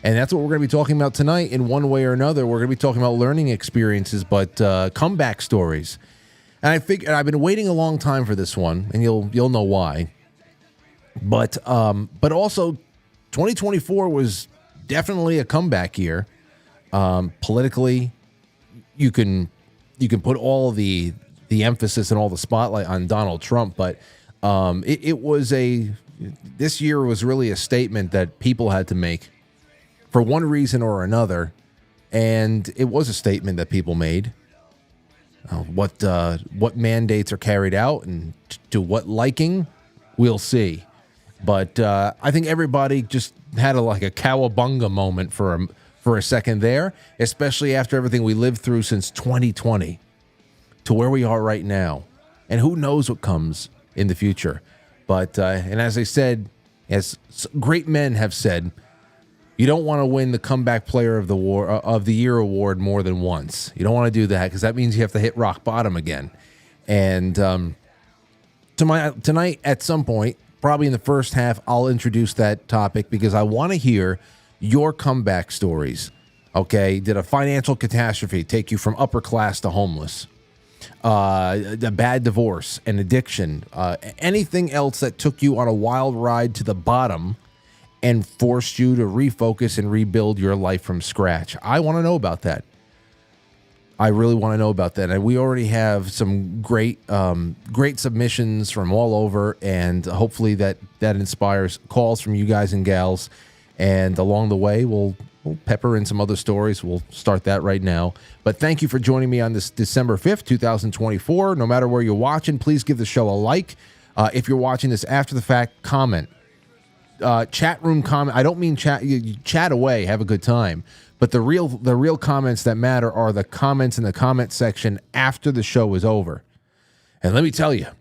And that's what we're going to be talking about tonight in one way or another. We're going to be talking about learning experiences, but comeback stories. And I've been waiting a long time for this one, and you'll know why. But also 2024 was definitely a comeback year. Politically, you can put all the emphasis and all the spotlight on Donald Trump, but this year was really a statement that people had to make for one reason or another, and it was a statement that people made. What mandates are carried out and to what liking, we'll see. But I think everybody just had a cowabunga moment for a second there, especially after everything we lived through since 2020 to where we are right now. And who knows what comes in the future. But, and as I said, as great men have said, you don't want to win the comeback player of the year award more than once. You don't want to do that because that means you have to hit rock bottom again. And tonight at some point, probably in the first half, I'll introduce that topic because I want to hear your comeback stories. Okay, did a financial catastrophe take you from upper class to homeless? A bad divorce, an addiction, anything else that took you on a wild ride to the bottom and forced you to refocus and rebuild your life from scratch. I want to know about that. I really want to know about that. And we already have some great submissions from all over, and hopefully that inspires calls from you guys and gals. And along the way, we'll pepper in some other stories. We'll start that right now. But thank you for joining me on this December 5th, 2024. No matter where you're watching, please give the show a like. If you're watching this after the fact, comment. Chat room comment. I don't mean chat. You chat away, have a good time. But the real comments that matter are the comments in the comment section after the show is over. And let me tell you, a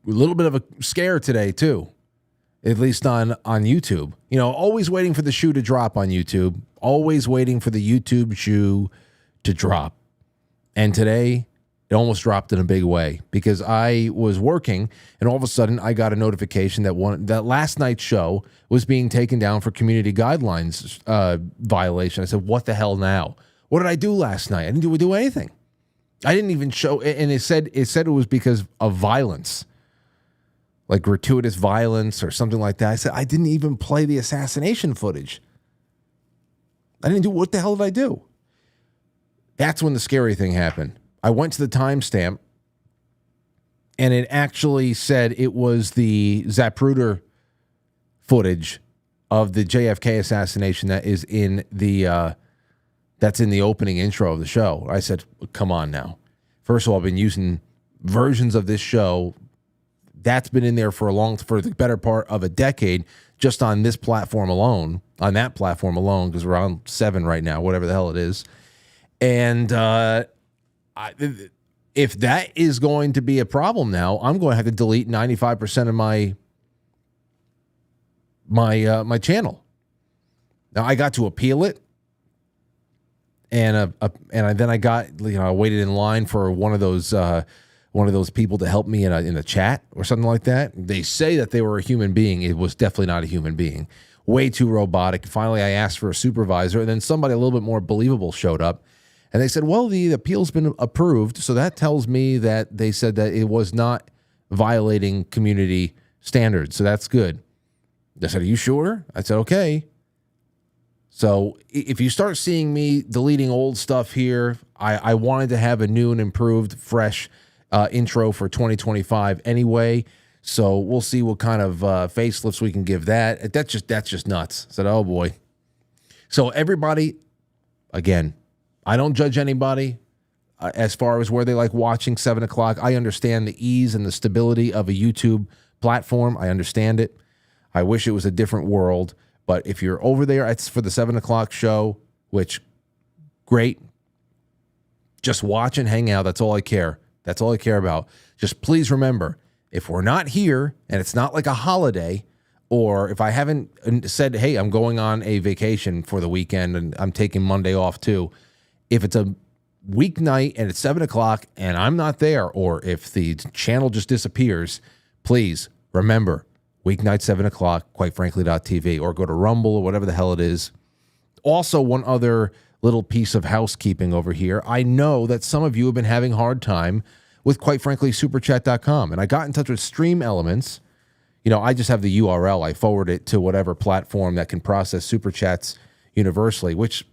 little bit of a scare today too. At least on YouTube. You know, always waiting for the shoe to drop on YouTube. Always waiting for the YouTube shoe to drop. And today, it almost dropped in a big way because I was working and all of a sudden I got a notification that last night's show was being taken down for community guidelines violation. I said, what the hell now? What did I do last night? I didn't do anything. I didn't even show, and it said it was because of violence. Like gratuitous violence or something like that. I said, I didn't even play the assassination footage. I didn't do, what the hell did I do? That's when the scary thing happened. I went to the timestamp, and it actually said it was the Zapruder footage of the JFK assassination that is in the that's in the opening intro of the show. I said, come on now. First of all, I've been using versions of this show that's been in there for the better part of a decade, just on this platform alone, on that platform alone, because we're on 7 right now, whatever the hell it is. And if that is going to be a problem now, I'm going to have to delete 95% of my channel. Now I got to appeal it, and then I got, I waited in line for one of those people to help me in a chat or something like that. They say that they were a human being. It was definitely not a human being. Way too robotic. Finally, I asked for a supervisor, and then somebody a little bit more believable showed up. And they said, well, the appeal's been approved. So that tells me that they said that it was not violating community standards. So that's good. They said, are you sure? I said, okay. So if you start seeing me deleting old stuff here, I wanted to have a new and improved, fresh intro for 2025 anyway, so we'll see what kind of facelifts we can give that. That's just nuts. I said, oh boy. So everybody, again, I don't judge anybody as far as where they like watching 7 o'clock. I understand the ease and the stability of a YouTube platform. I understand it. I wish it was a different world, but if you're over there, it's for the 7 o'clock show, which great. Just watch and hang out. That's all I care. That's all I care about. Just please remember, if we're not here and it's not like a holiday, or if I haven't said, hey, I'm going on a vacation for the weekend and I'm taking Monday off too, if it's a weeknight and it's 7 o'clock and I'm not there, or if the channel just disappears, please remember, weeknight 7 o'clock, quitefrankly.tv, or go to Rumble or whatever the hell it is. Also, one other little piece of housekeeping over here. I know that some of you have been having a hard time with, quite frankly, superchat.com. And I got in touch with Stream Elements. You know, I just have the URL. I forward it to whatever platform that can process super chats universally, which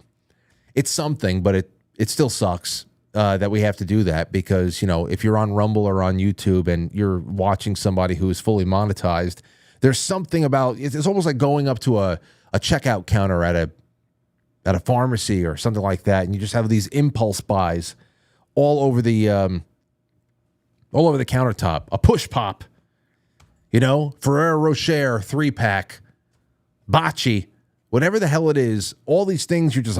it's something, but it still sucks that we have to do that because, you know, if you're on Rumble or on YouTube and you're watching somebody who is fully monetized, there's something about it's almost like going up to a checkout counter at a pharmacy or something like that, and you just have these impulse buys all over the countertop. A push pop, you know, Ferrero Rocher 3-pack, bocce, whatever the hell it is. All these things you're just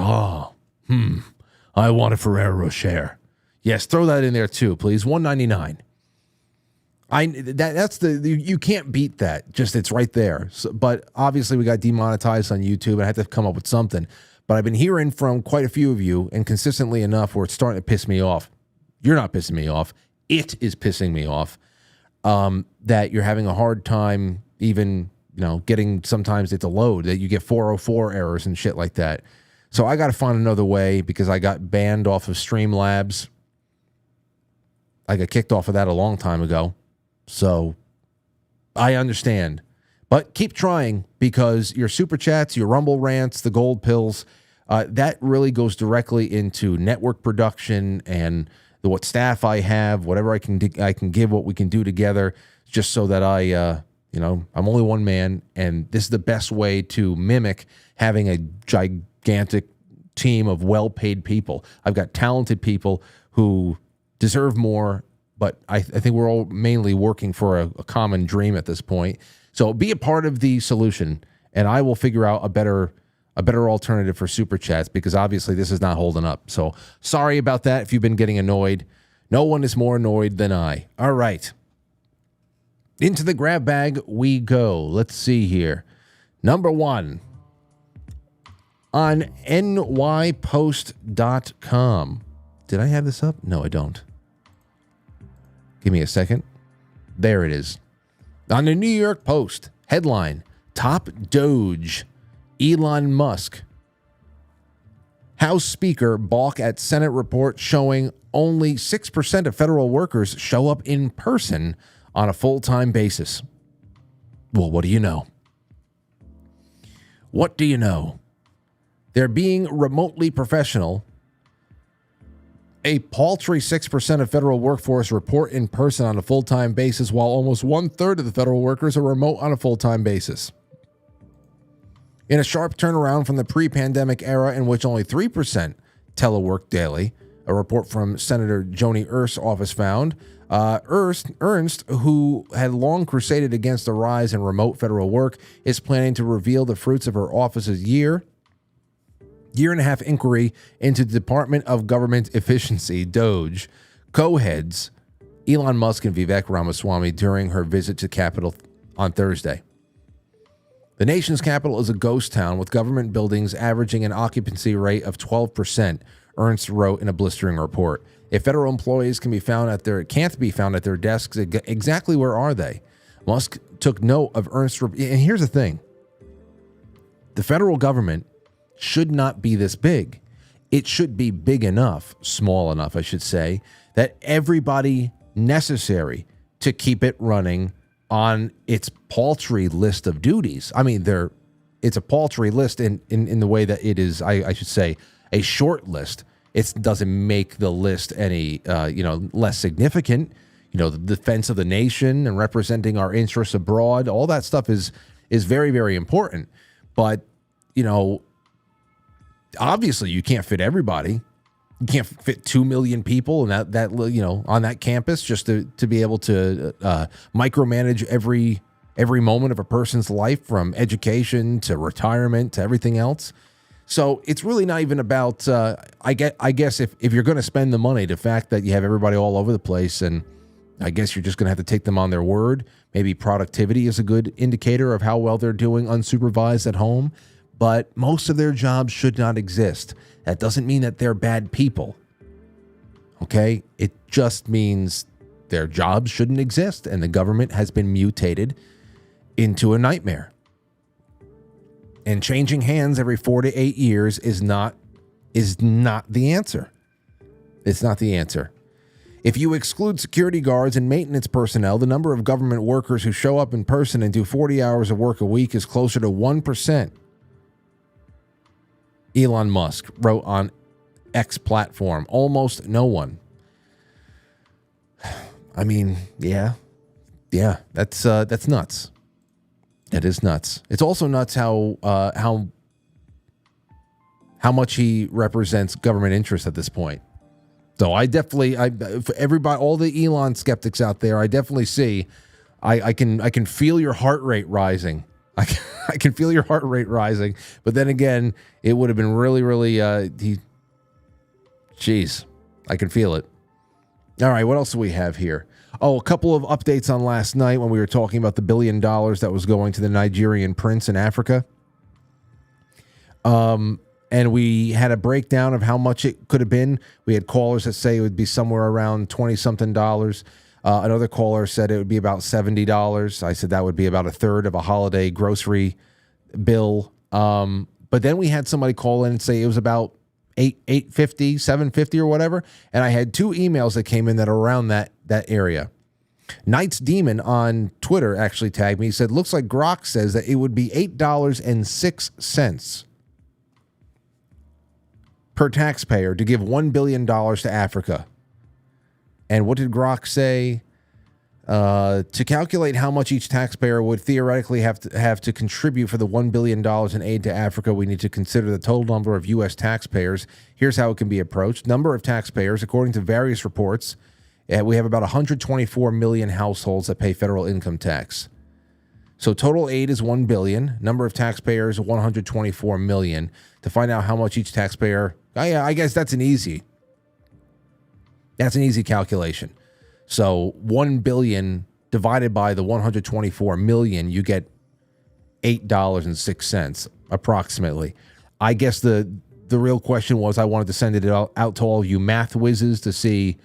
I want a Ferrero Rocher. Yes, throw that in there too, please. $1.99. You can't beat that. Just it's right there. So, but obviously we got demonetized on YouTube. I had to come up with something. But I've been hearing from quite a few of you, and consistently enough, where it's starting to piss me off. You're not pissing me off. It is pissing me off that you're having a hard time even, you know, getting, sometimes it's a load, that you get 404 errors and shit like that. So I got to find another way because I got banned off of Streamlabs. I got kicked off of that a long time ago. So I understand. But keep trying because your super chats, your Rumble rants, the gold pills, that really goes directly into network production and what staff I have, whatever I can give, what we can do together, just so that I'm only one man, and this is the best way to mimic having a gigantic team of well-paid people. I've got talented people who deserve more, but I think we're all mainly working for a common dream at this point. So be a part of the solution, and I will figure out a better alternative for super chats because obviously this is not holding up. So sorry about that if you've been getting annoyed. No one is more annoyed than I. All right. Into the grab bag we go. Let's see here. Number one. On nypost.com. Did I have this up? No, I don't. Give me a second. There it is. On the New York Post, headline, Top Doge, Elon Musk. House Speaker balk at Senate report showing only 6% of federal workers show up in person on a full-time basis. Well, what do you know? What do you know? They're being remotely professional. A paltry 6% of federal workforce report in person on a full-time basis, while almost 1/3 of the federal workers are remote on a full-time basis. In a sharp turnaround from the pre-pandemic era in which only 3% telework daily, a report from Senator Joni Ernst's office found, Ernst, who had long crusaded against the rise in remote federal work, is planning to reveal the fruits of her office's year and a half inquiry into the Department of Government Efficiency, DOGE, co-heads Elon Musk and Vivek Ramaswamy during her visit to the Capitol on Thursday. The nation's capital is a ghost town with government buildings averaging an occupancy rate of 12%, Ernst wrote in a blistering report. If federal employees can't be found at their desks, exactly where are they? Musk took note of Ernst's and here's the thing. The federal government should not be this big. It should be big enough, small enough, I should say, that everybody necessary to keep it running on its paltry list of duties. I mean, it's a paltry list in the way that it is, I should say, a short list. It doesn't make the list any less significant. You know, the defense of the nation and representing our interests abroad, all that stuff is very, very important. But, you know, obviously you can't fit everybody. You can't fit 2 million people and that on that campus just to be able to micromanage every moment of a person's life, from education to retirement to everything else. So it's really not even about, I guess if you're going to spend the money, the fact that you have everybody all over the place, and I guess you're just going to have to take them on their word. Maybe productivity is a good indicator of how well they're doing unsupervised at home, but most of their jobs should not exist. That doesn't mean that they're bad people. Okay? It just means their jobs shouldn't exist, and the government has been mutated into a nightmare. And changing hands every 4 to 8 years is not the answer. It's not the answer. If you exclude security guards and maintenance personnel, the number of government workers who show up in person and do 40 hours of work a week is closer to 1%. Elon Musk wrote on X platform. Almost no one. I mean, yeah, that's nuts. That is nuts. It's also nuts how much he represents government interest at this point. So for everybody, all the Elon skeptics out there, I definitely see. I can feel your heart rate rising. I can feel your heart rate rising. But then again, it would have been really, really. Jeez, I can feel it. All right, what else do we have here? Oh, a couple of updates on last night when we were talking about the $1 billion that was going to the Nigerian prince in Africa. And we had a breakdown of how much it could have been. We had callers that say it would be somewhere around $20-something. Another caller said it would be about $70. I said that would be about a third of a holiday grocery bill. But then we had somebody call in and say it was about $850, $750 or whatever. And I had 2 emails that came in that are around that area. Knight's Demon on Twitter actually tagged me. He said, looks like Grok says that it would be $8.06 per taxpayer to give $1 billion to Africa. And what did Grok say? To calculate how much each taxpayer would theoretically have to contribute for the $1 billion in aid to Africa, we need to consider the total number of U.S. taxpayers. Here's how it can be approached. Number of taxpayers, according to various reports, we have about 124 million households that pay federal income tax. So total aid is $1 billion. Number of taxpayers, 124 million. To find out how much each taxpayer, I guess that's an easy calculation. So 1 billion divided by the 124 million, you get $8.06 approximately. I guess the real question was, I wanted to send it out to all you math whizzes to see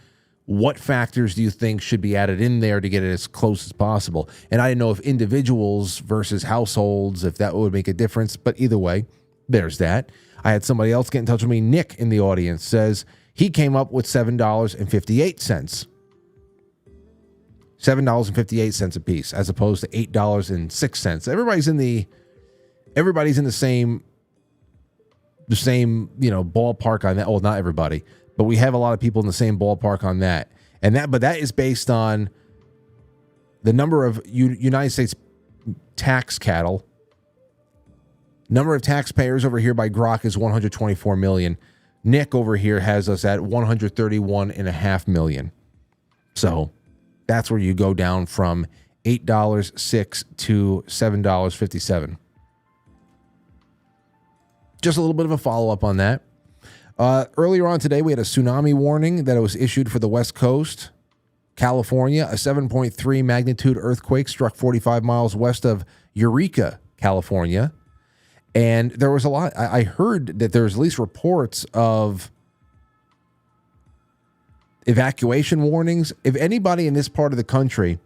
what factors do you think should be added in there to get it as close as possible. And I didn't know if individuals versus households, if that would make a difference. But either way, there's that. I had somebody else get in touch with me. Nick in the audience says he came up with $7.58. $7.58 a piece, as opposed to $8.06. Everybody's in the same ballpark on that. Well, not everybody, but we have a lot of people in the same ballpark on that. But that is based on the number of United States tax cattle. Number of taxpayers over here by Grok is 124 million. Nick over here has us at 131.5 million. So that's where you go down from $8.06 to $7.57. Just a little bit of a follow-up on that. Earlier on today, we had a tsunami warning that was issued for the West Coast, California. A 7.3 magnitude earthquake struck 45 miles west of Eureka, California. And there was a lot. I heard that there's at least reports of evacuation warnings. If anybody in this part of the country,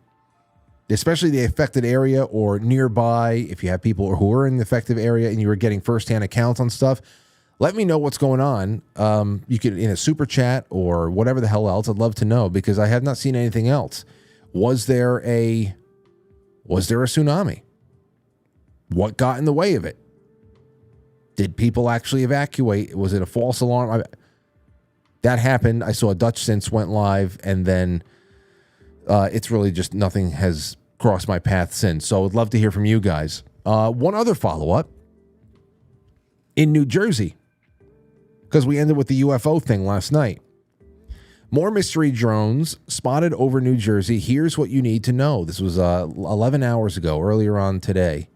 especially the affected area or nearby, if you have people who are in the affected area and you were getting firsthand accounts on stuff, let me know what's going on. You could in a super chat or whatever the hell else. I'd love to know because I have not seen anything else. Was there a tsunami? What got in the way of it? Did people actually evacuate? Was it a false alarm? That happened. I saw a Dutch Sense went live, and then it's really just nothing has crossed my path since. So I'd love to hear from you guys. One other follow-up. In New Jersey, because we ended with the UFO thing last night. More mystery drones spotted over New Jersey. Here's what you need to know. This was 11 hours ago, earlier on today.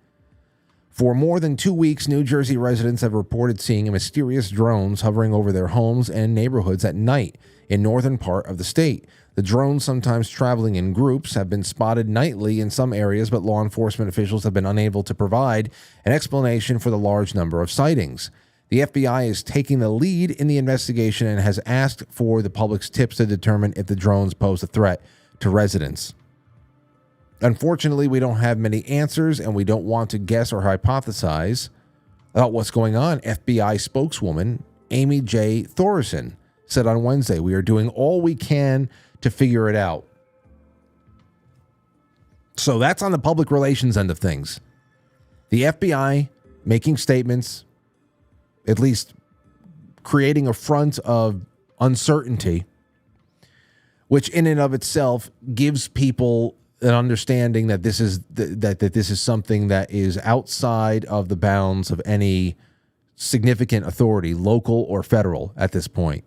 For more than 2 weeks, New Jersey residents have reported seeing mysterious drones hovering over their homes and neighborhoods at night in northern part of the state. The drones, sometimes traveling in groups, have been spotted nightly in some areas, but law enforcement officials have been unable to provide an explanation for the large number of sightings. The FBI is taking the lead in the investigation and has asked for the public's tips to determine if the drones pose a threat to residents. Unfortunately, we don't have many answers, and we don't want to guess or hypothesize about what's going on. FBI spokeswoman Amy J. Thorson said on Wednesday, "We are doing all we can to figure it out." So that's on the public relations end of things. The FBI making statements, at least creating a front of uncertainty, which in and of itself gives people an understanding that this is that this is something that is outside of the bounds of any significant authority, local or federal at this point,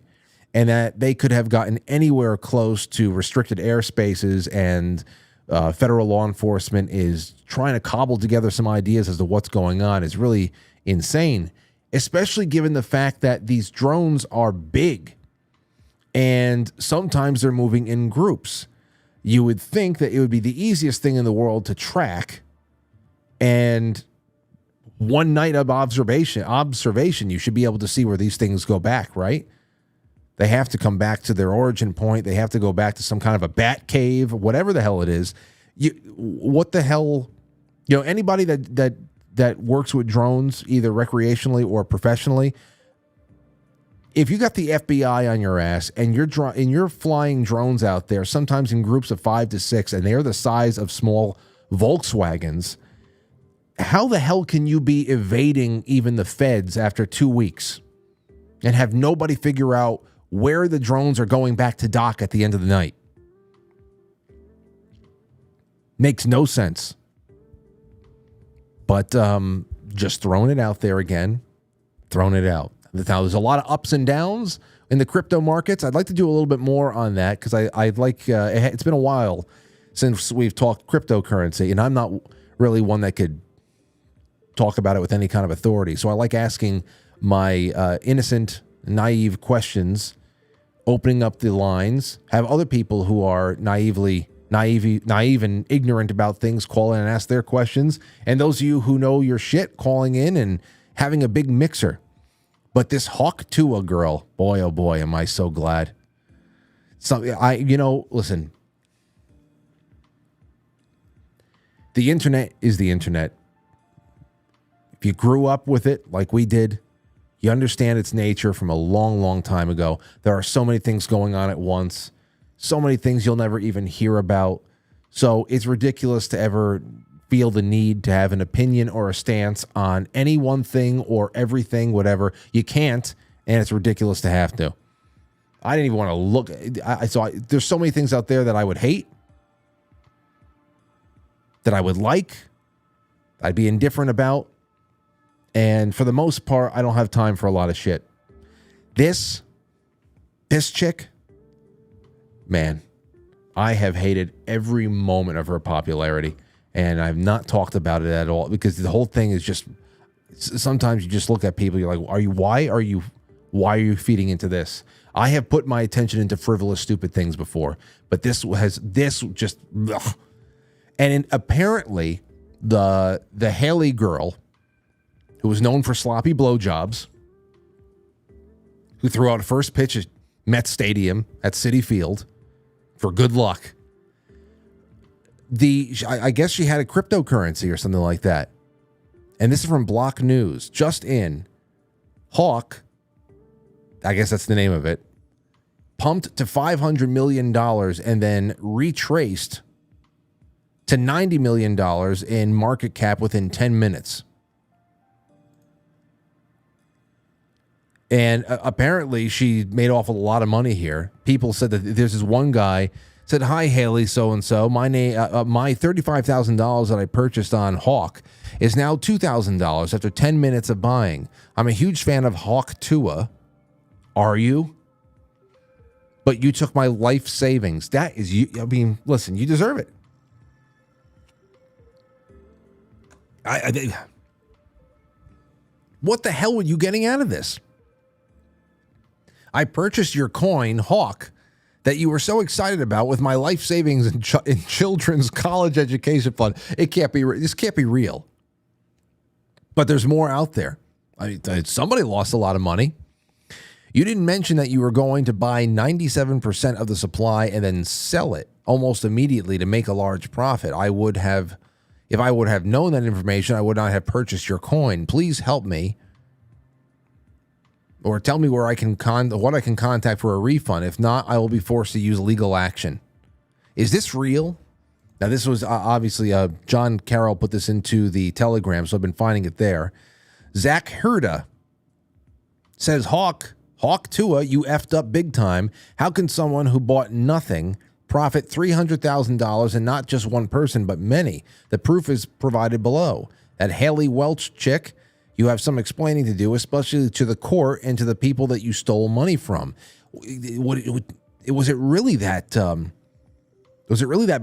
and that they could have gotten anywhere close to restricted airspaces, and federal law enforcement is trying to cobble together some ideas as to what's going on is really insane, especially given the fact that these drones are big and sometimes they're moving in groups. You would think that it would be the easiest thing in the world to track, and one night of observation, you should be able to see where these things go back, right? They have to come back to their origin point. They have to go back to some kind of a bat cave, whatever the hell it is. What the hell? Anybody that works with drones, either recreationally or professionally, if you got the FBI on your ass and you're flying drones out there, sometimes in groups of 5 to 6, and they're the size of small Volkswagens, how the hell can you be evading even the feds after 2 weeks and have nobody figure out where the drones are going back to dock at the end of the night? Makes no sense. But just throwing it out there again, throwing it out. Now, there's a lot of ups and downs in the crypto markets. I'd like to do a little bit more on that because I'd like it's been a while since we've talked cryptocurrency, and I'm not really one that could talk about it with any kind of authority. So I like asking my innocent, naive questions, opening up the lines, have other people who are naive and ignorant about things call in and ask their questions, and those of you who know your shit calling in and having a big mixer. But this Hawk Tua girl, boy, oh boy, am I so glad. Listen, the internet is the internet. If you grew up with it like we did, you understand its nature from a long, long time ago. There are so many things going on at once, so many things you'll never even hear about. So it's ridiculous to ever feel the need to have an opinion or a stance on any one thing or everything, whatever. You can't, and it's ridiculous to have to. I didn't even want to look. There's so many things out there that I would hate, that I would like, I'd be indifferent about. And for the most part, I don't have time for a lot of shit. This chick, man, I have hated every moment of her popularity. And I've not talked about it at all because the whole thing is just, sometimes you just look at people, you're like, why are you feeding into this? I have put my attention into frivolous, stupid things before, but this just, ugh. And apparently the Haley girl, who was known for sloppy blowjobs, who threw out a first pitch at Met Stadium at Citi Field for good luck. I guess she had a cryptocurrency or something like that. And this is from Block News. Just in, Hawk, I guess that's the name of it, pumped to $500 million and then retraced to $90 million in market cap within 10 minutes. And apparently she made off a lot of money here. People said that there's this one guy said, "Hi, Haley, so-and-so. My $35,000 that I purchased on Hawk is now $2,000 after 10 minutes of buying. I'm a huge fan of Hawk Tua. Are you? But you took my life savings." That is you. I mean, listen, you deserve it. What the hell were you getting out of this? I purchased your coin, Hawk, that you were so excited about with my life savings in children's college education fund. It can't be. This can't be real. But there's more out there. Somebody lost a lot of money. You didn't mention that you were going to buy 97% of the supply and then sell it. almost immediately to make a large profit. If I would have known that information, I would not have purchased your coin. Please help me. Or tell me where I can what I can contact for a refund. If not, I will be forced to use legal action. Is this real? Now, this was obviously John Carroll put this into the Telegram, so I've been finding it there. Zach Herda says, Hawk Tua, you effed up big time. How can someone who bought nothing profit $300,000 and not just one person, but many? The proof is provided below. That Haley Welch chick, you have some explaining to do, especially to the court and to the people that you stole money from. Was it really that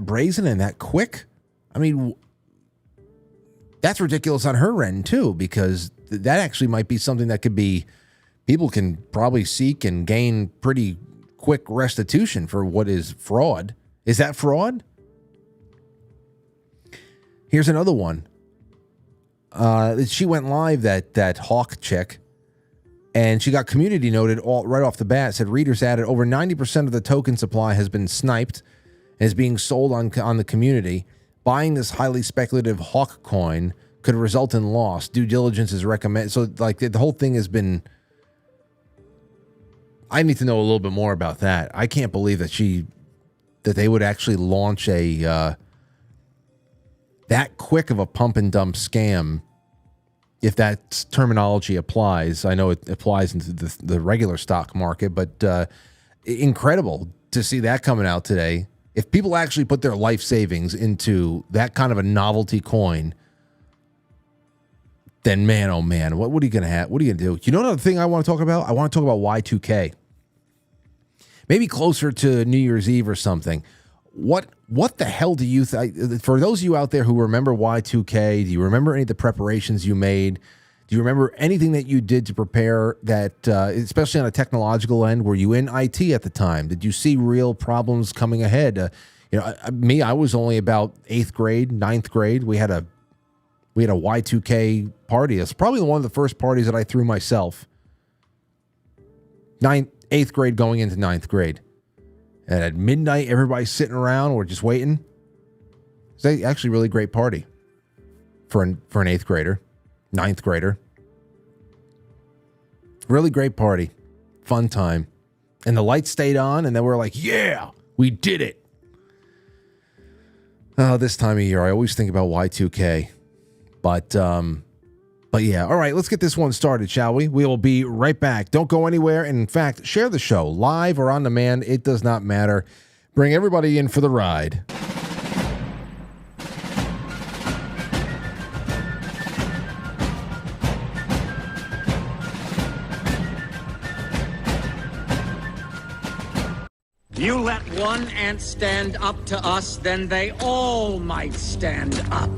brazen and that quick? I mean, that's ridiculous on her end too, because that actually might be something that could be, people can probably seek and gain pretty quick restitution for what is fraud. Is that fraud? Here's another one. She went live, that Hawk chick, and she got community noted right off the bat. It said readers added over 90% of the token supply has been sniped and is being sold on the community. Buying this highly speculative Hawk coin could result in loss. Due diligence is recommended. So like the whole thing has been, I need to know a little bit more about that. I can't believe that they would actually launch a that quick of a pump and dump scam, if that terminology applies. I know it applies into the regular stock market, but incredible to see that coming out today. If people actually put their life savings into that kind of a novelty coin, then man, oh man, what are you going to have? What are you going to do? You know another thing I want to talk about? I want to talk about Y2K. Maybe closer to New Year's Eve or something. What the hell do you think? For those of you out there who remember Y2K, do you remember any of the preparations you made? Do you remember anything that you did to prepare that, especially on a technological end? Were you in IT at the time? Did you see real problems coming ahead? I was only about 8th grade, 9th grade. We had a Y2K party. It's probably one of the first parties that I threw myself. 8th grade going into 9th grade. And at midnight, everybody's sitting around. We're just waiting. It's actually a really great party for an 8th grader, 9th grader. Really great party. Fun time. And the lights stayed on, and then we're like, yeah, we did it. Oh, this time of year, I always think about Y2K. But yeah, all right, let's get this one started, shall we? We will be right back. Don't go anywhere. And in fact, share the show, live or on demand. It does not matter. Bring everybody in for the ride. You let one ant stand up to us, then they all might stand up.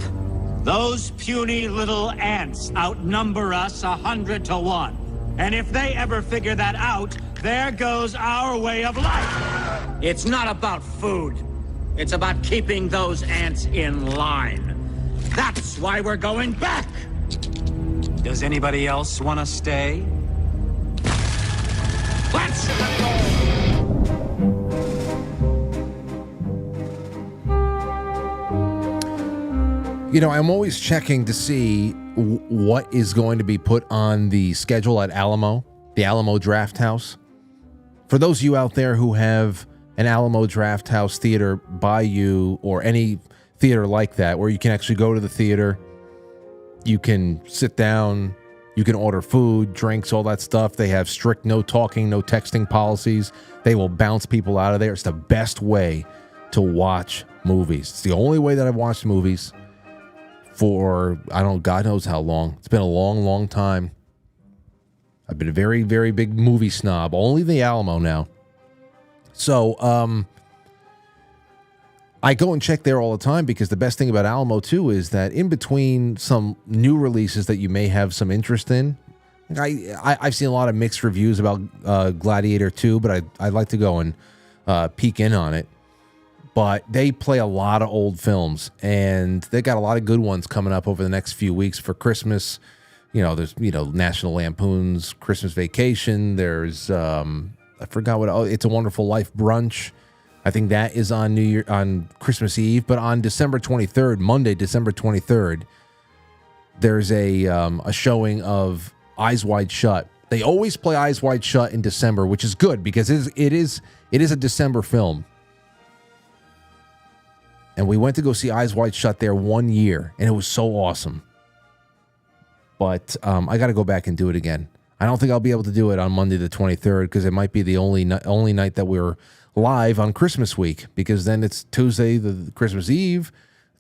Those puny little ants outnumber us 100 to 1. And if they ever figure that out, there goes our way of life. It's not about food. It's about keeping those ants in line. That's why we're going back. Does anybody else want to stay? Let's go! You know, I'm always checking to see what is going to be put on the schedule at Alamo, the Alamo Drafthouse. For those of you out there who have an Alamo Drafthouse theater by you, or any theater like that, where you can actually go to the theater, you can sit down, you can order food, drinks, all that stuff. They have strict no talking, no texting policies. They will bounce people out of there. It's the best way to watch movies. It's the only way that I've watched movies for, I don't know, God knows how long. It's been a long, long time. I've been a very, very big movie snob. Only the Alamo now. So, I go and check there all the time, because the best thing about Alamo, too, is that in between some new releases that you may have some interest in, I've seen a lot of mixed reviews about Gladiator 2, but I'd like to go and peek in on it. But they play a lot of old films, and they got a lot of good ones coming up over the next few weeks for Christmas. You know, there's, National Lampoon's Christmas Vacation. There's, I forgot what, It's a Wonderful Life brunch. I think that is on Christmas Eve. But on December 23rd, Monday, December 23rd, there's a showing of Eyes Wide Shut. They always play Eyes Wide Shut in December, which is good because it is a December film. And we went to go see Eyes Wide Shut there one year, and it was so awesome. But I got to go back and do it again. I don't think I'll be able to do it on Monday the 23rd because it might be the only night that we're live on Christmas week, because then it's Tuesday, the Christmas Eve,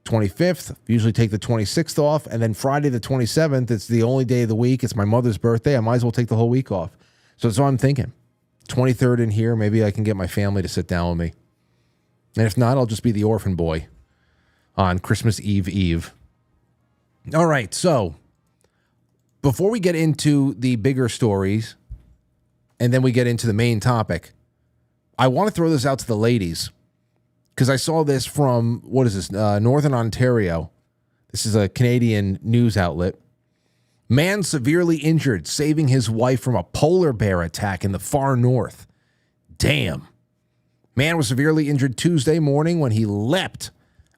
25th. Usually take the 26th off, and then Friday the 27th, it's the only day of the week. It's my mother's birthday. I might as well take the whole week off. So that's what I'm thinking. 23rd in here, maybe I can get my family to sit down with me. And if not, I'll just be the orphan boy on Christmas Eve. All right, so before we get into the bigger stories and then we get into the main topic, I want to throw this out to the ladies because I saw this from, what is this, Northern Ontario. This is a Canadian news outlet. Man severely injured, saving his wife from a polar bear attack in the far north. Damn. Man was severely injured Tuesday morning when he leapt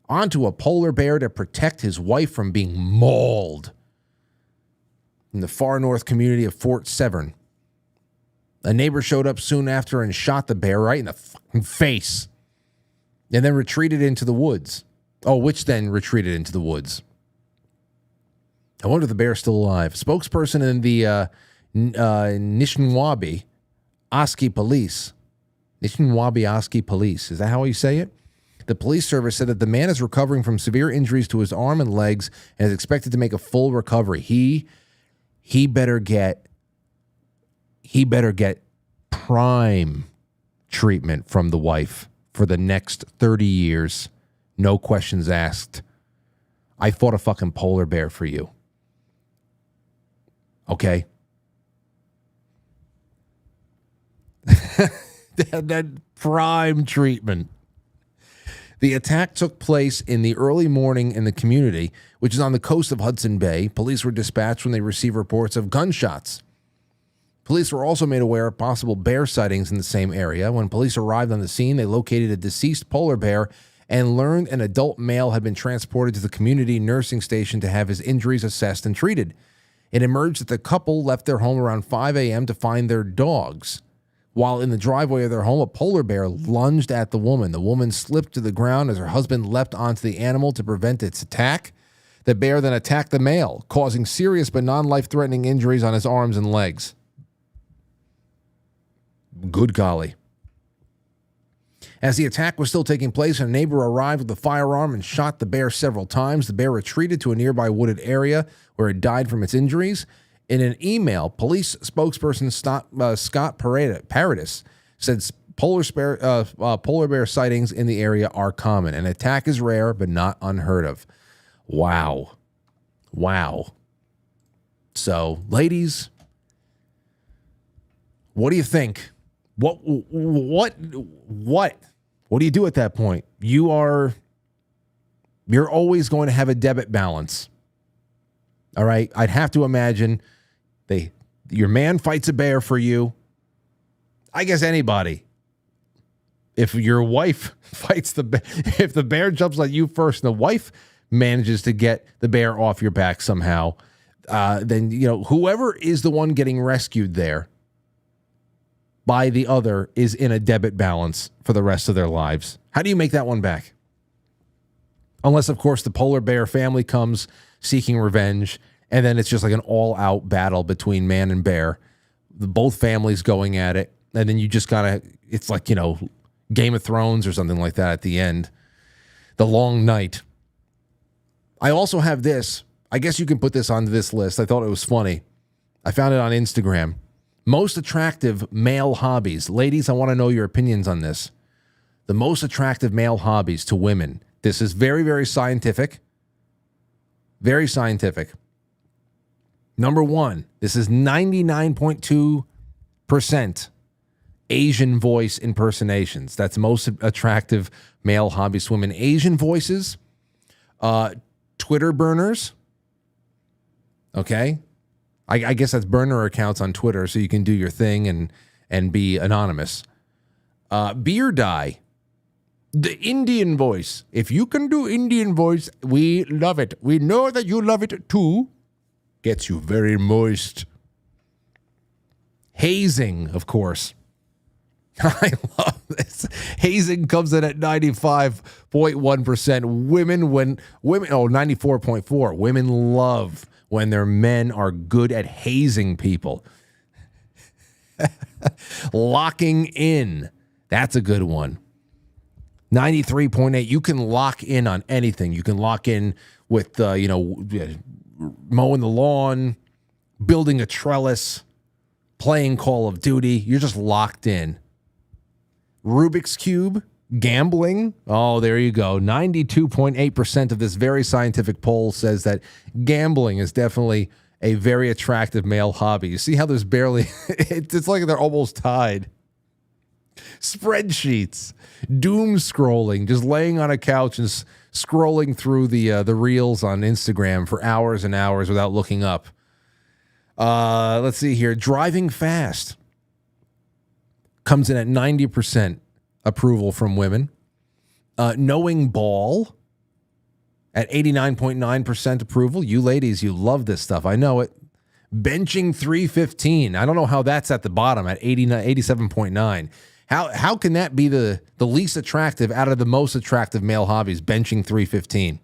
onto a polar bear to protect his wife from being mauled in the far north community of Fort Severn. A neighbor showed up soon after and shot the bear right in the fucking face and then retreated into the woods. I wonder if the bear's still alive. Spokesperson in the Nishnawbe Oski Police. Nishnawbe Oski Police. Is that how you say it? The police service said that the man is recovering from severe injuries to his arm and legs and is expected to make a full recovery. He better get prime treatment from the wife for the next 30 years. No questions asked. I fought a fucking polar bear for you. Okay? that prime treatment. The attack took place in the early morning in the community, which is on the coast of Hudson Bay. Police were dispatched when they received reports of gunshots. Police were also made aware of possible bear sightings in the same area. When police arrived on the scene, they located a deceased polar bear and learned an adult male had been transported to the community nursing station to have his injuries assessed and treated. It emerged that the couple left their home around 5 a.m. to find their dogs. While in the driveway of their home, a polar bear lunged at the woman. The woman slipped to the ground as her husband leapt onto the animal to prevent its attack. The bear then attacked the male, causing serious but non-life-threatening injuries on his arms and legs. Good golly. As the attack was still taking place, a neighbor arrived with a firearm and shot the bear several times. The bear retreated to a nearby wooded area where it died from its injuries. In an email, police spokesperson Scott Paradis said polar bear sightings in the area are common. An attack is rare, but not unheard of. Wow. So, ladies, what do you think? What do you do at that point? You're always going to have a debit balance. All right? I'd have to imagine your man fights a bear for you. I guess anybody. If your wife fights the bear, if the bear jumps at you first and the wife manages to get the bear off your back somehow, then, whoever is the one getting rescued there by the other is in a debit balance for the rest of their lives. How do you make that one back? Unless, of course, the polar bear family comes seeking revenge, and then it's just like an all-out battle between man and bear. Both families going at it, and then you just gotta, it's like, Game of Thrones or something like that at the end. The long night. I also have this. I guess you can put this onto this list. I thought it was funny. I found it on Instagram. Most attractive male hobbies. Ladies, I want to know your opinions on this. The most attractive male hobbies to women. This is very, very scientific. Very scientific. Number one, this is 99.2% Asian voice impersonations. That's most attractive male hobbies to women. Asian voices, Twitter burners. Okay. I guess that's burner accounts on Twitter, so you can do your thing and be anonymous. Beer dye. The Indian voice. If you can do Indian voice, we love it. We know that you love it too. Gets you very moist. Hazing, of course. I love this. Hazing comes in at 95.1%. Women, 94.4%. Women love when their men are good at hazing people. Locking in. That's a good one. 93.8. You can lock in on anything. You can lock in with, mowing the lawn, building a trellis, playing Call of Duty. You're just locked in. Rubik's Cube, gambling. Oh, there you go. 92.8% of this very scientific poll says that gambling is definitely a very attractive male hobby. You see how there's barely, it's like they're almost tied. Spreadsheets, doom scrolling, just laying on a couch and scrolling through the reels on Instagram for hours and hours without looking up. Let's see here. Driving fast comes in at 90% approval from women. Knowing ball at 89.9% approval. You ladies, you love this stuff. I know it. Benching 315. I don't know how that's at the bottom at 87.9. How can that be the least attractive out of the most attractive male hobbies, benching 315?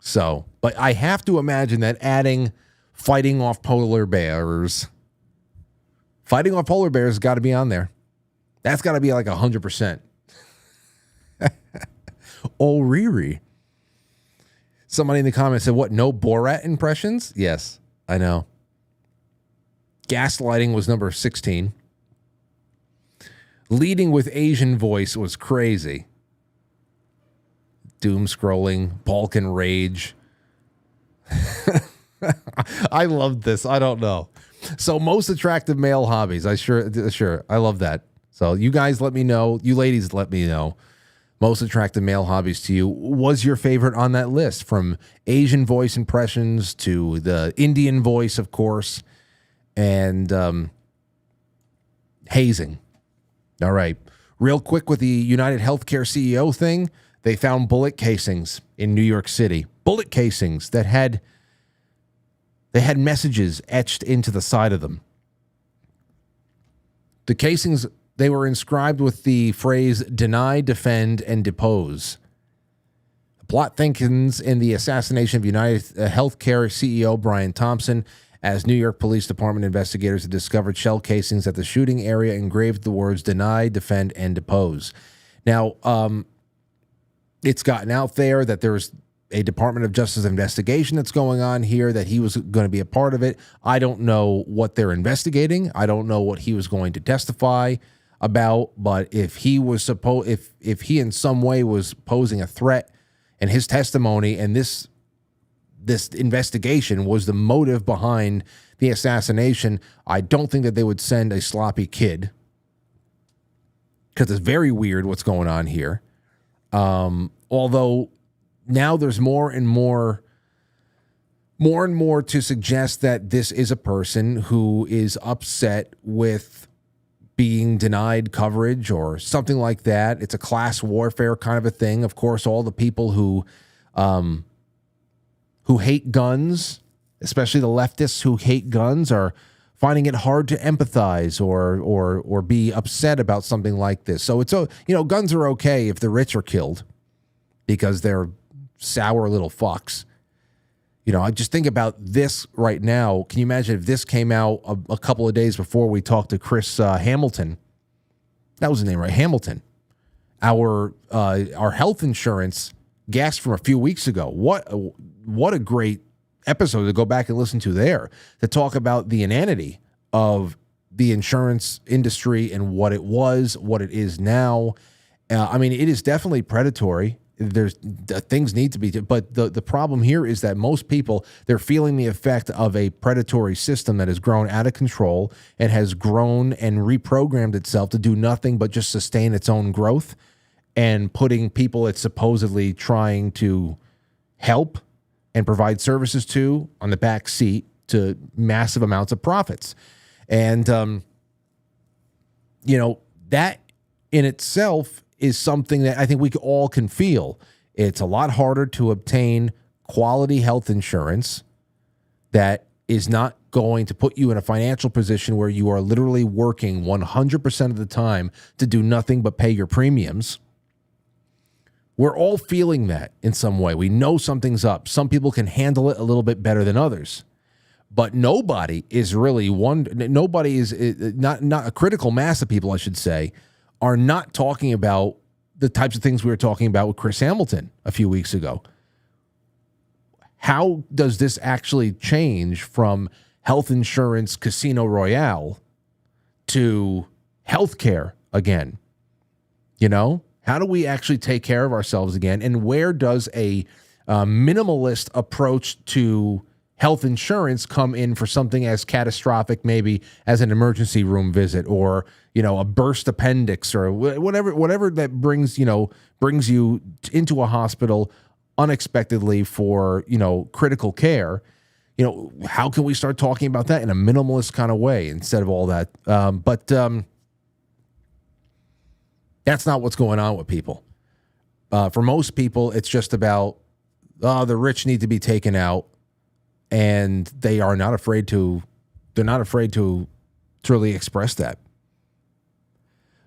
So, but I have to imagine that adding fighting off polar bears has got to be on there. That's got to be like 100%. Oh, Riri. Somebody in the comments said, what, no Borat impressions? Yes, I know. Gaslighting was number 16. Leading with Asian voice was crazy. Doom scrolling, Balkan rage. I love this. I don't know. So most attractive male hobbies. Sure. I love that. So you guys let me know. You ladies let me know. Most attractive male hobbies to you. Was your favorite on that list? From Asian voice impressions to the Indian voice, of course, and hazing. All right. Real quick with the United Healthcare CEO thing, they found bullet casings in New York City. Bullet casings that had messages etched into the side of them. The casings, they were inscribed with the phrase deny, defend, and depose. The plot thickens in the assassination of United Healthcare CEO Brian Thompson as New York Police Department investigators had discovered shell casings at the shooting area engraved the words deny, defend, and depose. Now, it's gotten out there that there's a Department of Justice investigation that's going on here, that he was going to be a part of it. I don't know what they're investigating. I don't know what he was going to testify about, but if he was if he in some way was posing a threat, and his testimony and this investigation was the motive behind the assassination, I don't think that they would send a sloppy kid, because it's very weird what's going on here. Although now there's more and more to suggest that this is a person who is upset with being denied coverage or something like that. It's a class warfare kind of a thing. Of course, all the people who hate guns, especially the leftists who hate guns, are finding it hard to empathize or be upset about something like this. So guns are okay if the rich are killed because they're sour little fucks. I just think about this right now. Can you imagine if this came out a couple of days before we talked to Chris Hamilton? That was his name, right? Hamilton. Our health insurance guest from a few weeks ago. What a great episode to go back and listen to there, to talk about the inanity of the insurance industry and what it was, what it is now. It is definitely predatory. There's things need to be, but the problem here is that most people, they're feeling the effect of a predatory system that has grown out of control and has grown and reprogrammed itself to do nothing but just sustain its own growth, and putting people it's supposedly trying to help and provide services to on the back seat to massive amounts of profits. And, that in itself is something that I think we all can feel. It's a lot harder to obtain quality health insurance that is not going to put you in a financial position where you are literally working 100% of the time to do nothing but pay your premiums. We're all feeling that in some way. We know something's up. Some people can handle it a little bit better than others. But nobody is really nobody is not a critical mass of people, I should say, are not talking about the types of things we were talking about with Chris Hamilton a few weeks ago. How does this actually change from health insurance Casino Royale to healthcare again? You know, how do we actually take care of ourselves again? And where does a minimalist approach to health insurance come in for something as catastrophic, maybe as an emergency room visit, or, you know, a burst appendix, or whatever that brings you into a hospital unexpectedly for, you know, critical care? You know, how can we start talking about that in a minimalist kind of way instead of all that? But that's not what's going on with people. For most people, it's just about, the rich need to be taken out. And they are not afraid to, they're not afraid to truly express that.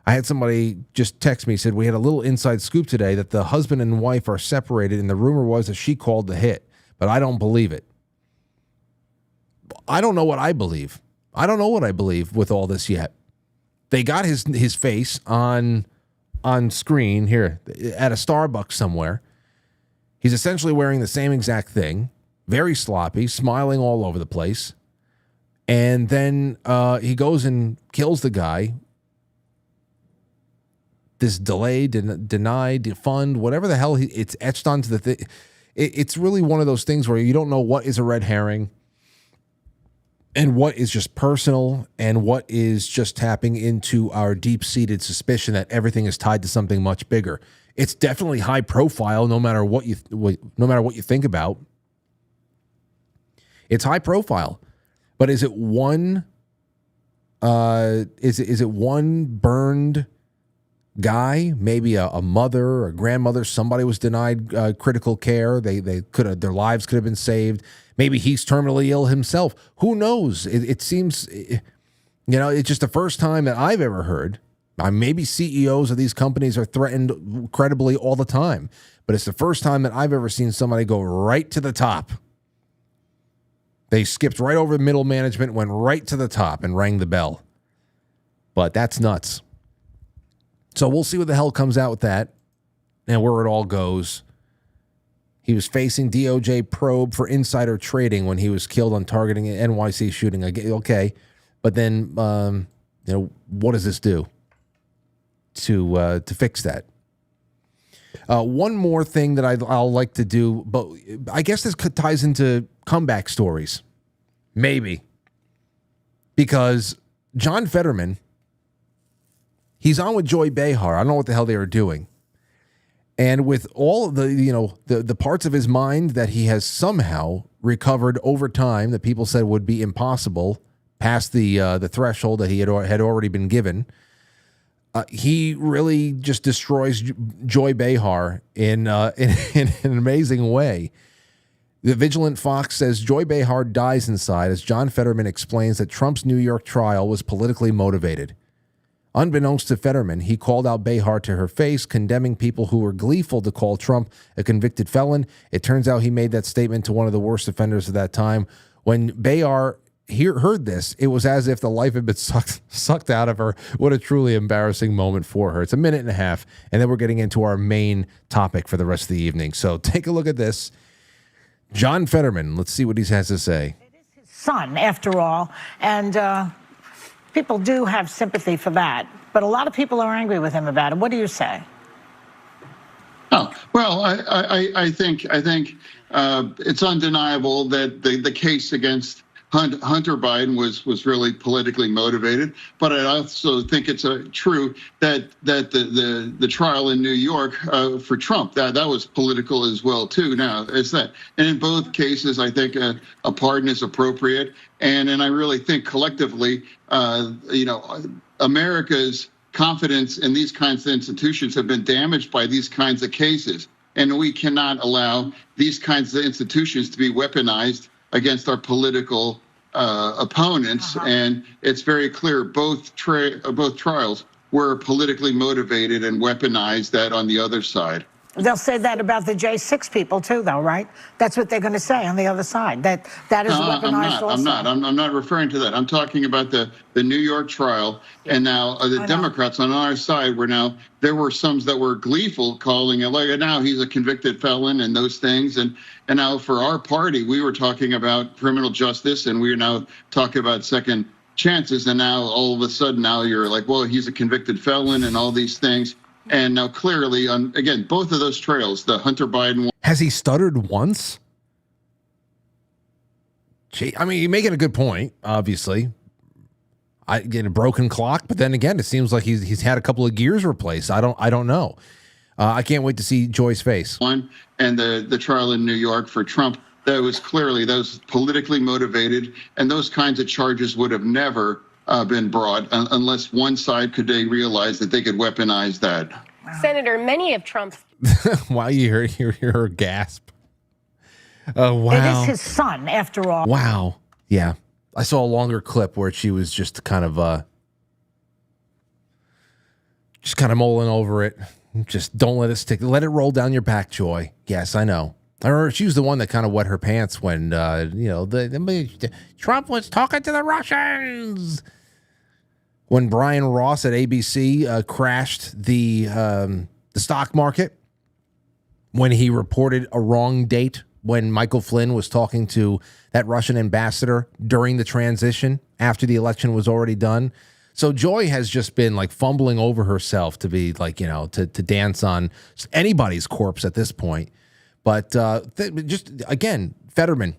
I had somebody just text me, said, we had a little inside scoop today that the husband and wife are separated, and the rumor was that she called the hit, but I don't believe it. I don't know what I believe. I don't know what I believe with all this yet. They got his face on screen here at a Starbucks somewhere. He's essentially wearing the same exact thing. Very sloppy, smiling all over the place. And then he goes and kills the guy. This delayed, denied, defund, whatever the hell it's etched onto the thing. It's really one of those things where you don't know what is a red herring and what is just personal and what is just tapping into our deep-seated suspicion that everything is tied to something much bigger. It's definitely high profile, no matter what you think about. It's high profile, but is it one? Is it one burned guy? Maybe a mother or a grandmother. Somebody was denied critical care. They could have, their lives could have been saved. Maybe he's terminally ill himself. Who knows? It seems, it's just the first time that I've ever heard. Maybe CEOs of these companies are threatened incredibly all the time, but it's the first time that I've ever seen somebody go right to the top. They skipped right over middle management, went right to the top and rang the bell. But that's nuts. So we'll see what the hell comes out with that and where it all goes. He was facing DOJ probe for insider trading when he was killed on targeting an NYC shooting. Okay, but then what does this do to fix that? One more thing that I'll like to do, but I guess this ties into comeback stories, maybe, because John Fetterman, he's on with Joy Behar. I don't know what the hell they were doing, and with all of the parts of his mind that he has somehow recovered over time that people said would be impossible past the threshold that he had already been given. He really just destroys Joy Behar in an amazing way. The Vigilant Fox says Joy Behar dies inside as John Fetterman explains that Trump's New York trial was politically motivated. Unbeknownst to Fetterman, he called out Behar to her face, condemning people who were gleeful to call Trump a convicted felon. It turns out he made that statement to one of the worst offenders of that time. When Behar heard this, it was as if the life had been sucked out of her. What a truly embarrassing moment for her. It's a minute and a half, and then we're getting into our main topic for the rest of the evening. So take a look at this. John Fetterman, let's see what he has to say. It is his son, after all, and people do have sympathy for that. But a lot of people are angry with him about it. What do you say? Oh, well, I think it's undeniable that the case against Hunter Biden was really politically motivated, but I also think it's true that the trial in New York for Trump that was political as well too. Now it's that, and in both cases, I think a pardon is appropriate, and I really think collectively, America's confidence in these kinds of institutions have been damaged by these kinds of cases. And we cannot allow these kinds of institutions to be weaponized against our political opponents. And it's very clear both trials were politically motivated and weaponized that on the other side. They'll say that about the J6 people too, though, right? That's what they're going to say on the other side. That is weaponized also. I'm not referring to that. I'm talking about the New York trial. And now the Democrats on our side there were some that were gleeful, calling it like, now he's a convicted felon and those things. And now for our party, we were talking about criminal justice, and we are now talking about second chances. And now all of a sudden now you're like, well, he's a convicted felon and all these things. And now clearly, again, both of those trails, the Hunter Biden one. Has he stuttered once? Gee, I mean, you're making a good point, obviously. I get a broken clock, but then again, it seems like he's had a couple of gears replaced. I don't know. I can't wait to see Joy's face. One, and the trial in New York for Trump, that was politically motivated, and those kinds of charges would have never been brought unless one side could realize that they could weaponize that. Wow. Senator, many of Trump's. Wow, you hear her gasp. Oh, wow. It is his son, after all. Wow. Yeah. I saw a longer clip where she was just kind of mulling over it. Just don't let it stick. Let it roll down your back, Joy. Yes, I know. I remember she was the one that kind of wet her pants when, Trump was talking to the Russians. When Brian Ross at ABC crashed the stock market, when he reported a wrong date, when Michael Flynn was talking to that Russian ambassador during the transition after the election was already done. So Joy has just been like fumbling over herself to be like, to dance on anybody's corpse at this point. But just again, Fetterman,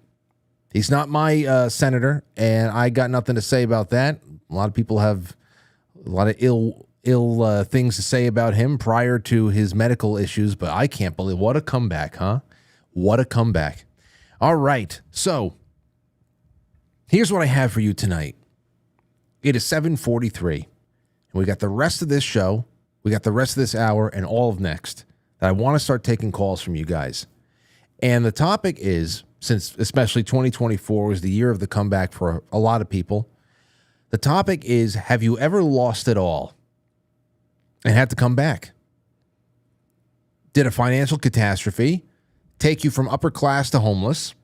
he's not my senator, and I got nothing to say about that. A lot of people have a lot of ill things to say about him prior to his medical issues, but I can't believe what a comeback, huh? What a comeback. All right, so here's what I have for you tonight. It is 7:43, and we got the rest of this show, we got the rest of this hour, and all of next. That I want to start taking calls from you guys. And the topic is, since especially 2024 was the year of the comeback for a lot of people, the topic is, have you ever lost it all and had to come back? Did a financial catastrophe take you from upper class to homeless,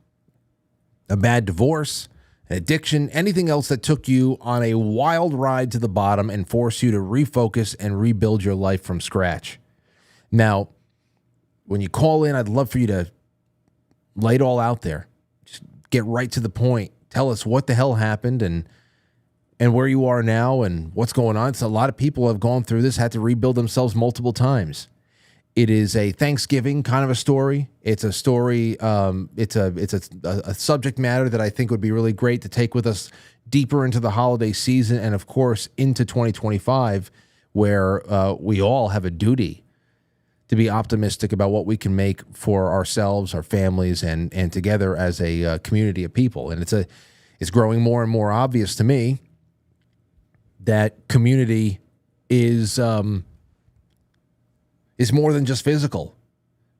a bad divorce, an addiction, anything else that took you on a wild ride to the bottom and forced you to refocus and rebuild your life from scratch? Now, when you call in, I'd love for you to lay it all out there. Just get right to the point. Tell us what the hell happened and where you are now and what's going on. So a lot of people have gone through this, had to rebuild themselves multiple times. It is a Thanksgiving kind of a story. It's a story. It's a subject matter that I think would be really great to take with us deeper into the holiday season and, of course, into 2025, where we all have a duty to be optimistic about what we can make for ourselves, our families, and together as a community of people. And it's growing more and more obvious to me that community is more than just physical.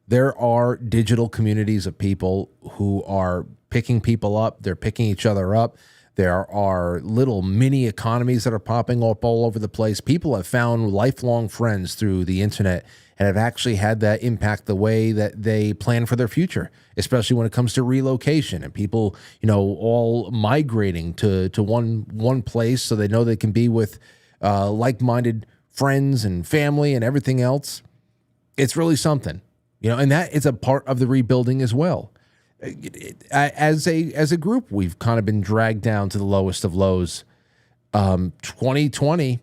There are digital communities of people who are picking people up. They're picking each other up. There are little mini economies that are popping up all over the place. People have found lifelong friends through the internet and have actually had that impact the way that they plan for their future, especially when it comes to relocation and people, all migrating to one place so they know they can be with like-minded friends and family and everything else. It's really something, and that is a part of the rebuilding as well. As a group, we've kind of been dragged down to the lowest of lows. 2020,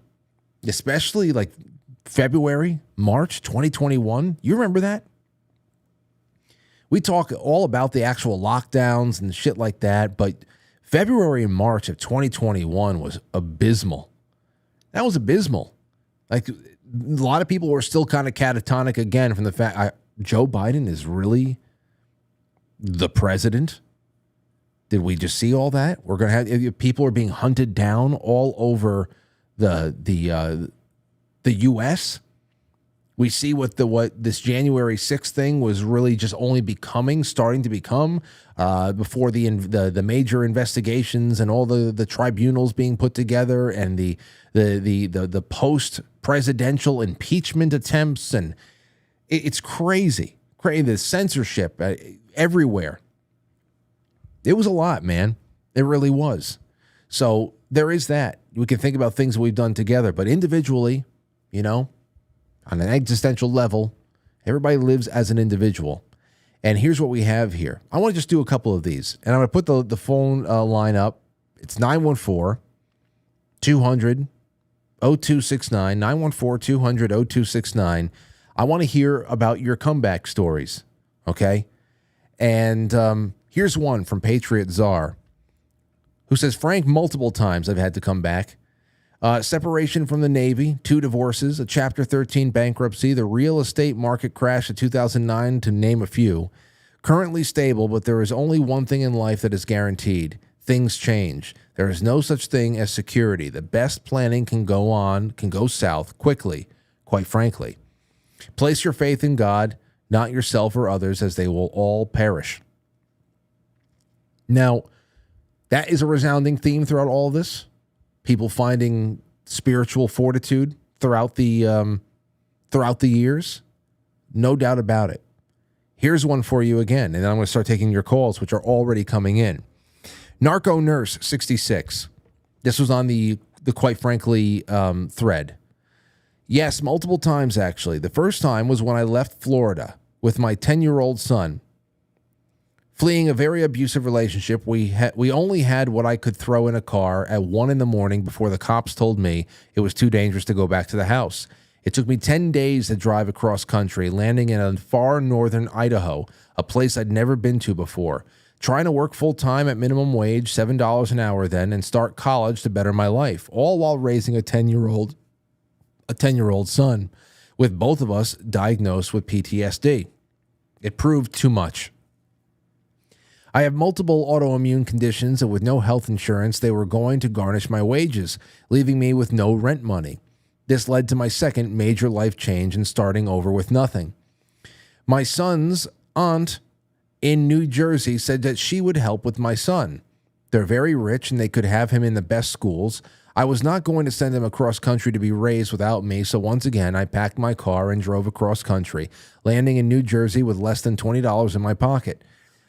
especially like February, March 2021. You remember that? We talk all about the actual lockdowns and shit like that, but February and March of 2021 was abysmal. That was abysmal. Like, a lot of people were still kind of catatonic again from the fact Joe Biden is really the president. Did we just see all that? We're going to have people are being hunted down all over the the U.S. We see what this January 6th thing was really just only starting to become before the major investigations and all the tribunals being put together and the post-presidential impeachment attempts, and it's crazy. The censorship everywhere. It was a lot, man. It really was. So there is that. We can think about things that we've done together, but individually, on an existential level, everybody lives as an individual. And here's what we have here. I want to just do a couple of these. And I'm going to put the phone line up. It's 914-200-0269, 914-200-0269. I want to hear about your comeback stories, okay? And here's one from Patriot Czar, who says, Frank, multiple times I've had to come back. Separation from the Navy, 2 divorces, a Chapter 13 bankruptcy, the real estate market crash of 2009, to name a few. Currently stable, but there is only one thing in life that is guaranteed. Things change. There is no such thing as security. The best planning can go south quickly, quite frankly. Place your faith in God, not yourself or others, as they will all perish. Now, that is a resounding theme throughout all of this. People finding spiritual fortitude throughout the years. No doubt about it. Here's one for you again, and then I'm going to start taking your calls, which are already coming in. Narco Nurse 66. This was on the Quite Frankly thread. Yes, multiple times, actually. The first time was when I left Florida with my 10-year-old son. Fleeing a very abusive relationship, we only had what I could throw in a car at 1 a.m. before the cops told me it was too dangerous to go back to the house. It took me 10 days to drive across country, landing in a far northern Idaho, a place I'd never been to before. Trying to work full-time at minimum wage, $7 an hour then, and start college to better my life, all while raising a 10-year-old son, with both of us diagnosed with PTSD. It proved too much. I have multiple autoimmune conditions, and with no health insurance, they were going to garnish my wages, leaving me with no rent money. This led to my second major life change and starting over with nothing. My son's aunt in New Jersey said that she would help with my son. They're very rich, and they could have him in the best schools. I was not going to send him across country to be raised without me, so once again, I packed my car and drove across country, landing in New Jersey with less than $20 in my pocket.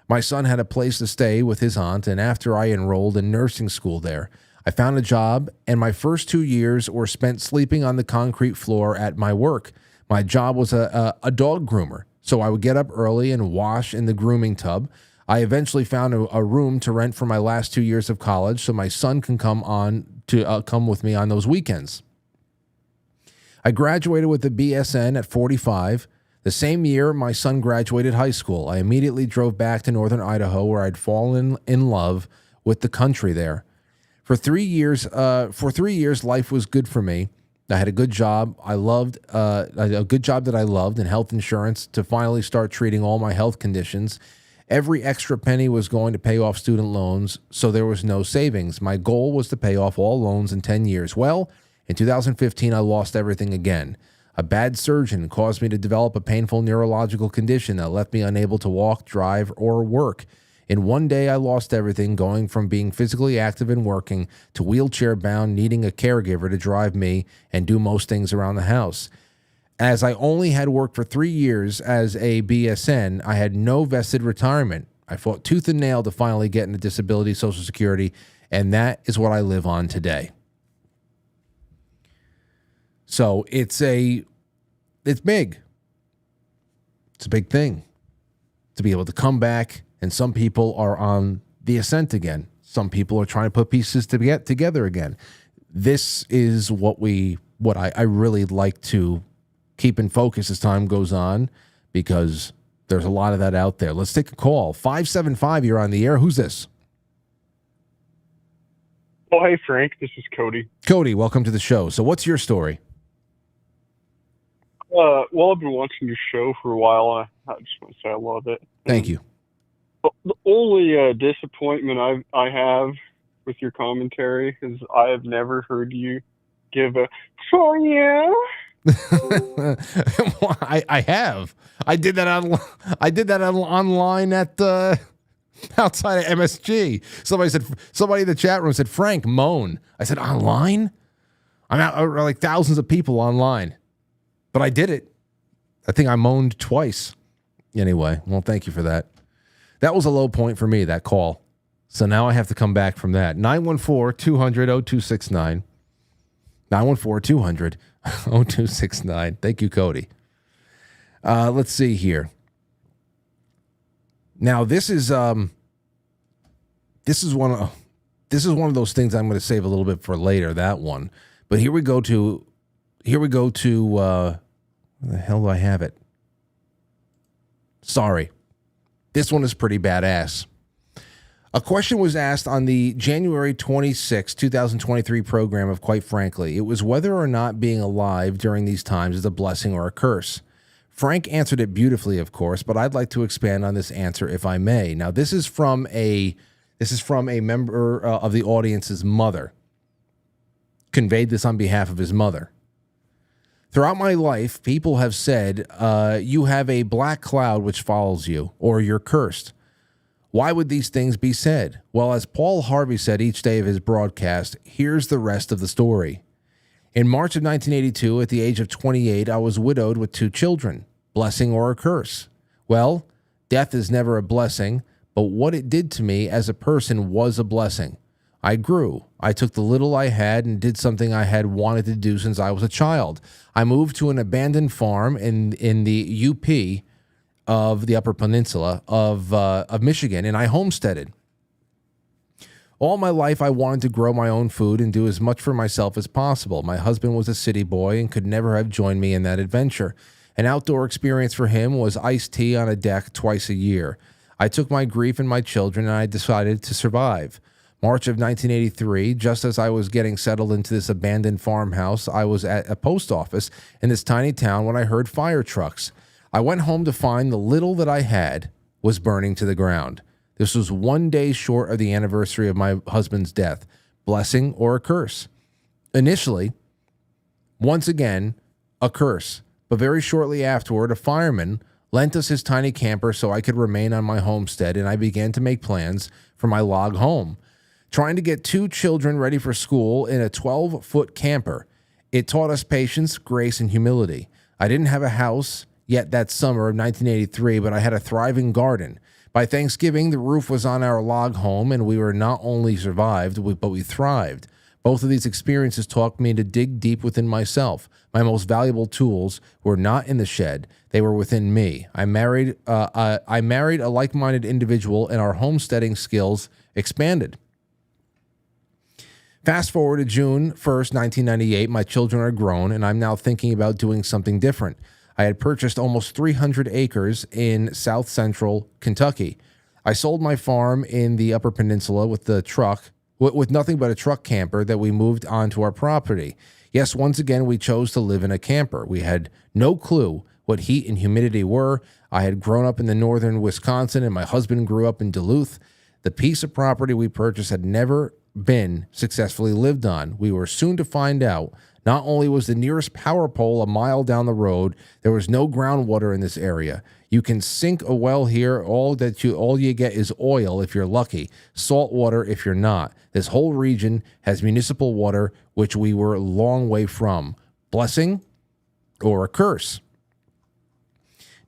My son had a place to stay with his aunt, and after I enrolled in nursing school there, I found a job, and my first 2 years were spent sleeping on the concrete floor at my work. My job was a dog groomer, so I would get up early and wash in the grooming tub. I eventually found a room to rent for my last 2 years of college, so my son can come with me on those weekends. I graduated with a BSN at 45. The same year my son graduated high school, I immediately drove back to northern Idaho, where I'd fallen in love with the country there. For 3 years, life was good for me. I had a good job. A good job that I loved, and health insurance to finally start treating all my health conditions. Every extra penny was going to pay off student loans, so there was no savings. My goal was to pay off all loans in 10 years. Well, in 2015, I lost everything again. A bad surgeon caused me to develop a painful neurological condition that left me unable to walk, drive, or work. In one day, I lost everything, going from being physically active and working to wheelchair-bound, needing a caregiver to drive me and do most things around the house. As I only had worked for 3 years as a BSN, I had no vested retirement. I fought tooth and nail to finally get into disability Social Security, and that is what I live on today. So it's big. It's a big thing to be able to come back, and some people are on the ascent again. Some people are trying to put pieces to get together again. This is what I really like to keep in focus as time goes on, because there's a lot of that out there. Let's take a call. 575, you're on the air. Who's this? Oh, hey, Frank. This is Cody. Cody, welcome to the show. So what's your story? Well, I've been watching your show for a while. I just want to say I love it. Thank you. The only disappointment I have with your commentary is I have never heard you give a for you. I have. I did that online at outside of MSG. Somebody in the chat room said, Frank, moan. I said, online? I'm out like thousands of people online. But I did it. I think I moaned twice. Anyway, well, thank you for that. That was a low point for me, that call. So now I have to come back from that. 914-200-0269. 914-200-0269. Thank you, Cody. Let's see here. Now, this is one of those things I'm going to save a little bit for later, that one. But here we go to where the hell do I have it? Sorry. This one is pretty badass. A question was asked on the January 26, 2023 program of Quite Frankly. It was whether or not being alive during these times is a blessing or a curse. Frank answered it beautifully, of course, but I'd like to expand on this answer if I may. Now, this is from a member of the audience's mother. Conveyed this on behalf of his mother. Throughout my life, people have said, you have a black cloud which follows you, or you're cursed. Why would these things be said? Well, as Paul Harvey said each day of his broadcast, here's the rest of the story. In March of 1982, at the age of 28, I was widowed with 2 children. Blessing or a curse? Well, death is never a blessing, but what it did to me as a person was a blessing. I grew. I took the little I had and did something I had wanted to do since I was a child. I moved to an abandoned farm in the UP of the Upper Peninsula of Michigan, and I homesteaded. All my life, I wanted to grow my own food and do as much for myself as possible. My husband was a city boy and could never have joined me in that adventure. An outdoor experience for him was iced tea on a deck twice a year. I took my grief and my children, and I decided to survive. March of 1983, just as I was getting settled into this abandoned farmhouse, I was at a post office in this tiny town when I heard fire trucks. I went home to find the little that I had was burning to the ground. This was 1 day short of the anniversary of my husband's death. Blessing or a curse? Initially, once again, a curse. But very shortly afterward, a fireman lent us his tiny camper so I could remain on my homestead, and I began to make plans for my log home. Trying to get 2 children ready for school in a 12-foot camper. It taught us patience, grace, and humility. I didn't have a house yet that summer of 1983, but I had a thriving garden. By Thanksgiving, the roof was on our log home, and we were not only survived, but we thrived. Both of these experiences taught me to dig deep within myself. My most valuable tools were not in the shed. They were within me. I married a like-minded individual, and our homesteading skills expanded. Fast forward to June 1st, 1998, my children are grown, and I'm now thinking about doing something different. I had purchased almost 300 acres in south central Kentucky. I sold my farm in the Upper Peninsula with nothing but a truck camper that we moved onto our property. Yes, once again, we chose to live in a camper. We had no clue what heat and humidity were. I had grown up in the northern Wisconsin, and my husband grew up in Duluth. The piece of property we purchased had never been successfully lived on. We were soon to find out. Not only was the nearest power pole a mile down the road, there was no groundwater in this area. You can sink a well here. All you get is oil if you're lucky, salt water if you're not. This whole region has municipal water, which we were a long way from. Blessing or a curse?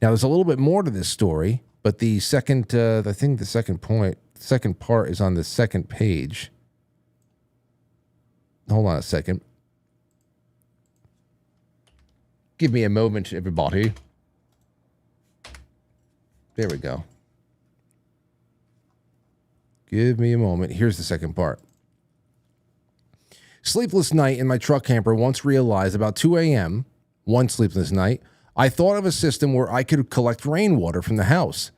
Now, there's a little bit more to this story, but the second part is on the second page. Hold on a second. Give me a moment, everybody. There we go. Give me a moment. Here's the second part. Sleepless night in my truck camper. Once realized about 2 a.m., one sleepless night, I thought of a system where I could collect rainwater from the house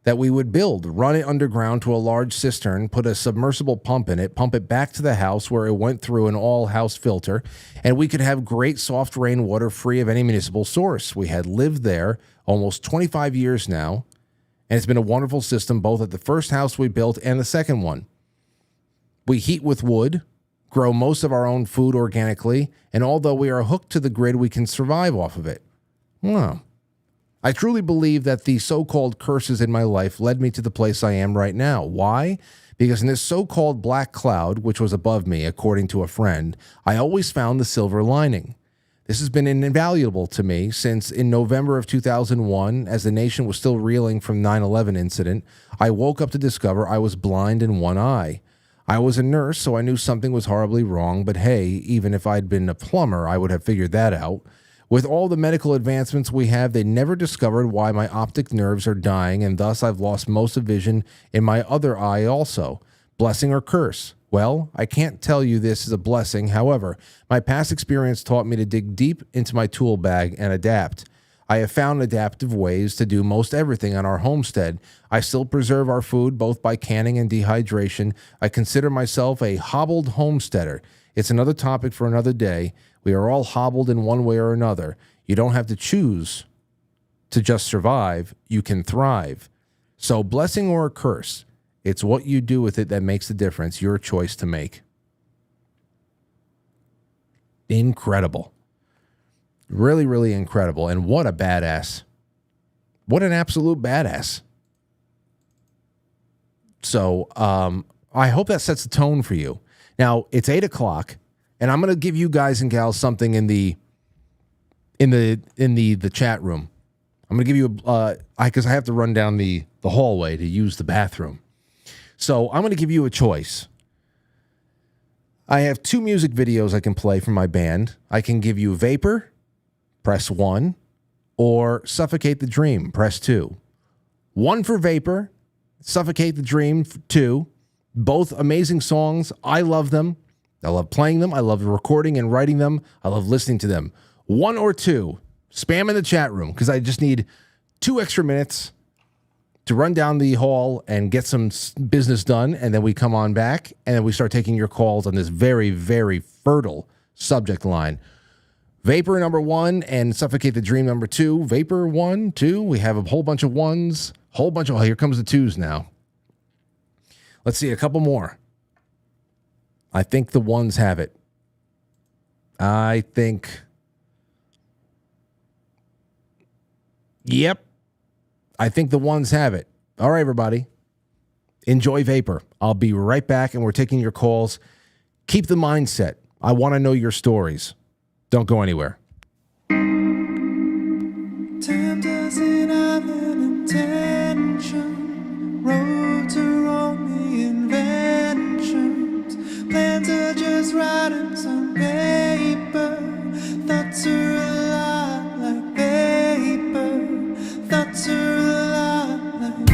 that we would build, run it underground to a large cistern, put a submersible pump in it, pump it back to the house where it went through an all-house filter, and we could have great soft rainwater free of any municipal source. We had lived there almost 25 years now, and it's been a wonderful system both at the first house we built and the second one. We heat with wood, grow most of our own food organically, and although we are hooked to the grid, we can survive off of it. Wow. I truly believe that the so-called curses in my life led me to the place I am right now. Why? Because in this so-called black cloud, which was above me, according to a friend, I always found the silver lining. This has been invaluable to me since in November of 2001, as the nation was still reeling from 9/11 incident, I woke up to discover I was blind in one eye. I was a nurse, so I knew something was horribly wrong, but hey, even if I'd been a plumber, I would have figured that out. With all the medical advancements we have, they never discovered why my optic nerves are dying, and thus I've lost most of vision in my other eye also. Blessing or curse? Well, I can't tell you this is a blessing. However, my past experience taught me to dig deep into my tool bag and adapt. I have found adaptive ways to do most everything on our homestead. I still preserve our food both by canning and dehydration. I consider myself a hobbled homesteader. It's another topic for another day. We are all hobbled in one way or another. You don't have to choose to just survive. You can thrive. So blessing or a curse, it's what you do with it that makes the difference. Your choice to make. Incredible. Really, really incredible. And what a badass. What an absolute badass. So I hope that sets the tone for you. Now, it's 8 o'clock. And I'm going to give you guys and gals something in the chat room. I'm going to give you because I have to run down the hallway to use the bathroom. So I'm going to give you a choice. I have 2 music videos I can play from my band. I can give you Vapor, press 1, or Suffocate the Dream, press 2. 1 for Vapor, Suffocate the Dream 2. Both amazing songs. I love them. I love playing them. I love recording and writing them. I love listening to them. 1 or 2, spam in the chat room because I just need 2 extra minutes to run down the hall and get some business done. And then we come on back and then we start taking your calls on this very, very fertile subject line. Vapor number 1 and Suffocate the Dream number 2. Vapor 1, 2. We have a whole bunch of 1s, here comes the 2s now. Let's see, a couple more. I think the 1s have it. Yep. I think the 1s have it. All right, everybody. Enjoy Vapor. I'll be right back, and we're taking your calls. Keep the mindset. I want to know your stories. Don't go anywhere. Time doesn't have an intention. Roads are only inventions. Plans are just writings on paper. Thoughts are a lot like paper. Thoughts are a lot like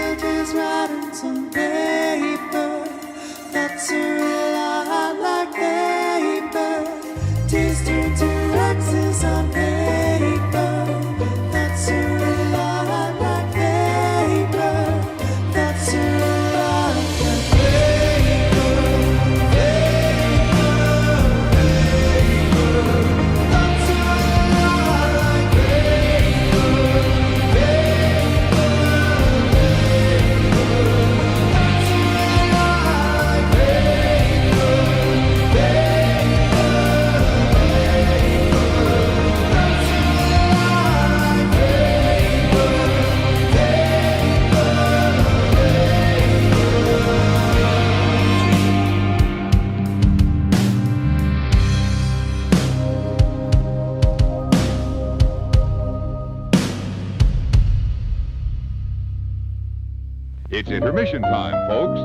are just writing some paper. Thoughts are a lot like paper. T's turn to X's on paper. Thoughts are a lot like paper. Thoughts are a lot like It's intermission time, folks.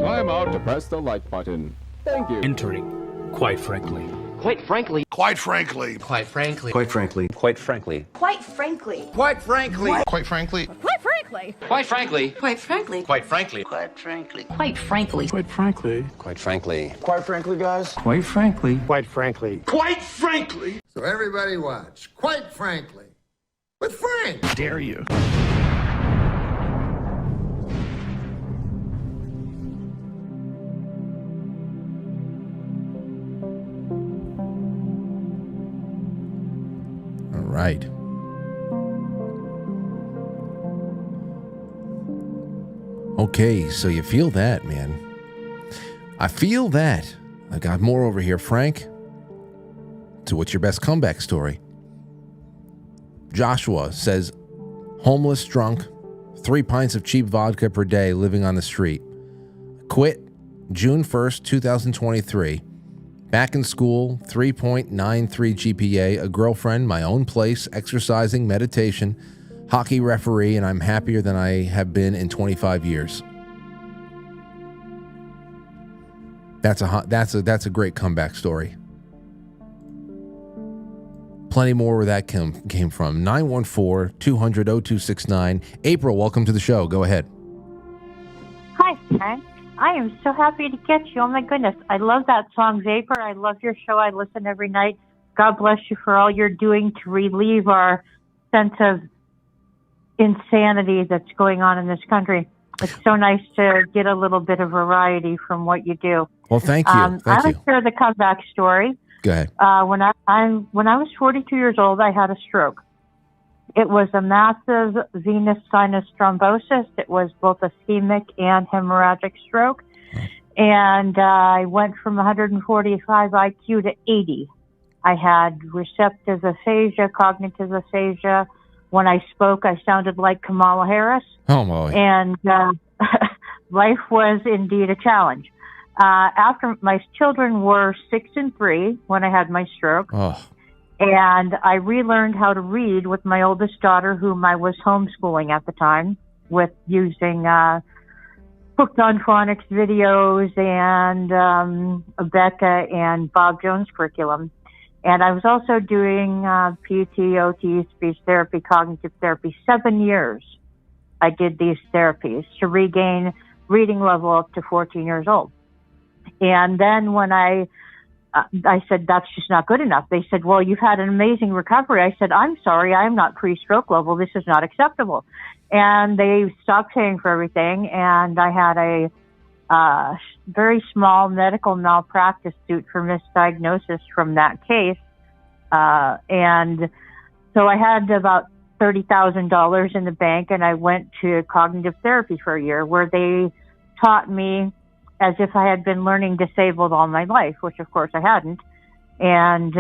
Time out to press the like button. Thank you. Entering, quite frankly. Quite frankly. Quite frankly. Quite frankly. Quite frankly. Quite frankly. Quite frankly. Quite frankly. Quite frankly. Quite frankly. Quite frankly. Quite frankly. Quite frankly. Quite frankly. Quite frankly. Quite frankly. Quite frankly. Quite frankly, guys. Quite frankly. Quite frankly. Quite frankly. So everybody watch. Quite frankly. With Frank. Dare you? All right. Okay, so you feel that, man. I feel that. I got more over here, Frank. So what's your best comeback story? Joshua says, homeless, drunk, 3 pints of cheap vodka per day, living on the street. Quit June 1st, 2023. Back in school, 3.93 GPA, a girlfriend, my own place, exercising, meditation, hockey referee, and I'm happier than I have been in 25 years. That's a great comeback story. Plenty more where that came from. 914-200-0269. April, welcome to the show. Go ahead. Hi, Frank. I am so happy to get you. Oh, my goodness. I love that song, Vapor. I love your show. I listen every night. God bless you for all you're doing to relieve our sense of insanity that's going on in this country. It's so nice to get a little bit of variety from what you do. Well, thank you. I will share the comeback story. Go ahead. When I was 42 years old, I had a stroke. It was a massive venous sinus thrombosis. It was both ischemic and hemorrhagic stroke. And I went from 145 IQ to 80. I had receptive aphasia, cognitive aphasia. When I spoke, I sounded like Kamala Harris. Oh, boy. And life was indeed a challenge. After my children were 6 and 3 when I had my stroke. Oh. And I relearned how to read with my oldest daughter, whom I was homeschooling at the time, with using Hooked on Phonics videos and Becca and Bob Jones curriculum. And I was also doing PT, OT, speech therapy, cognitive therapy. 7 years I did these therapies to regain reading level up to 14 years old. And then when I said, that's just not good enough. They said, well, you've had an amazing recovery. I said, I'm sorry, I am not pre-stroke level. This is not acceptable. And they stopped paying for everything. And I had a very small medical malpractice suit for misdiagnosis from that case. And so I had about $30,000 in the bank, and I went to cognitive therapy for a year, where they taught me as if I had been learning disabled all my life, which of course I hadn't. And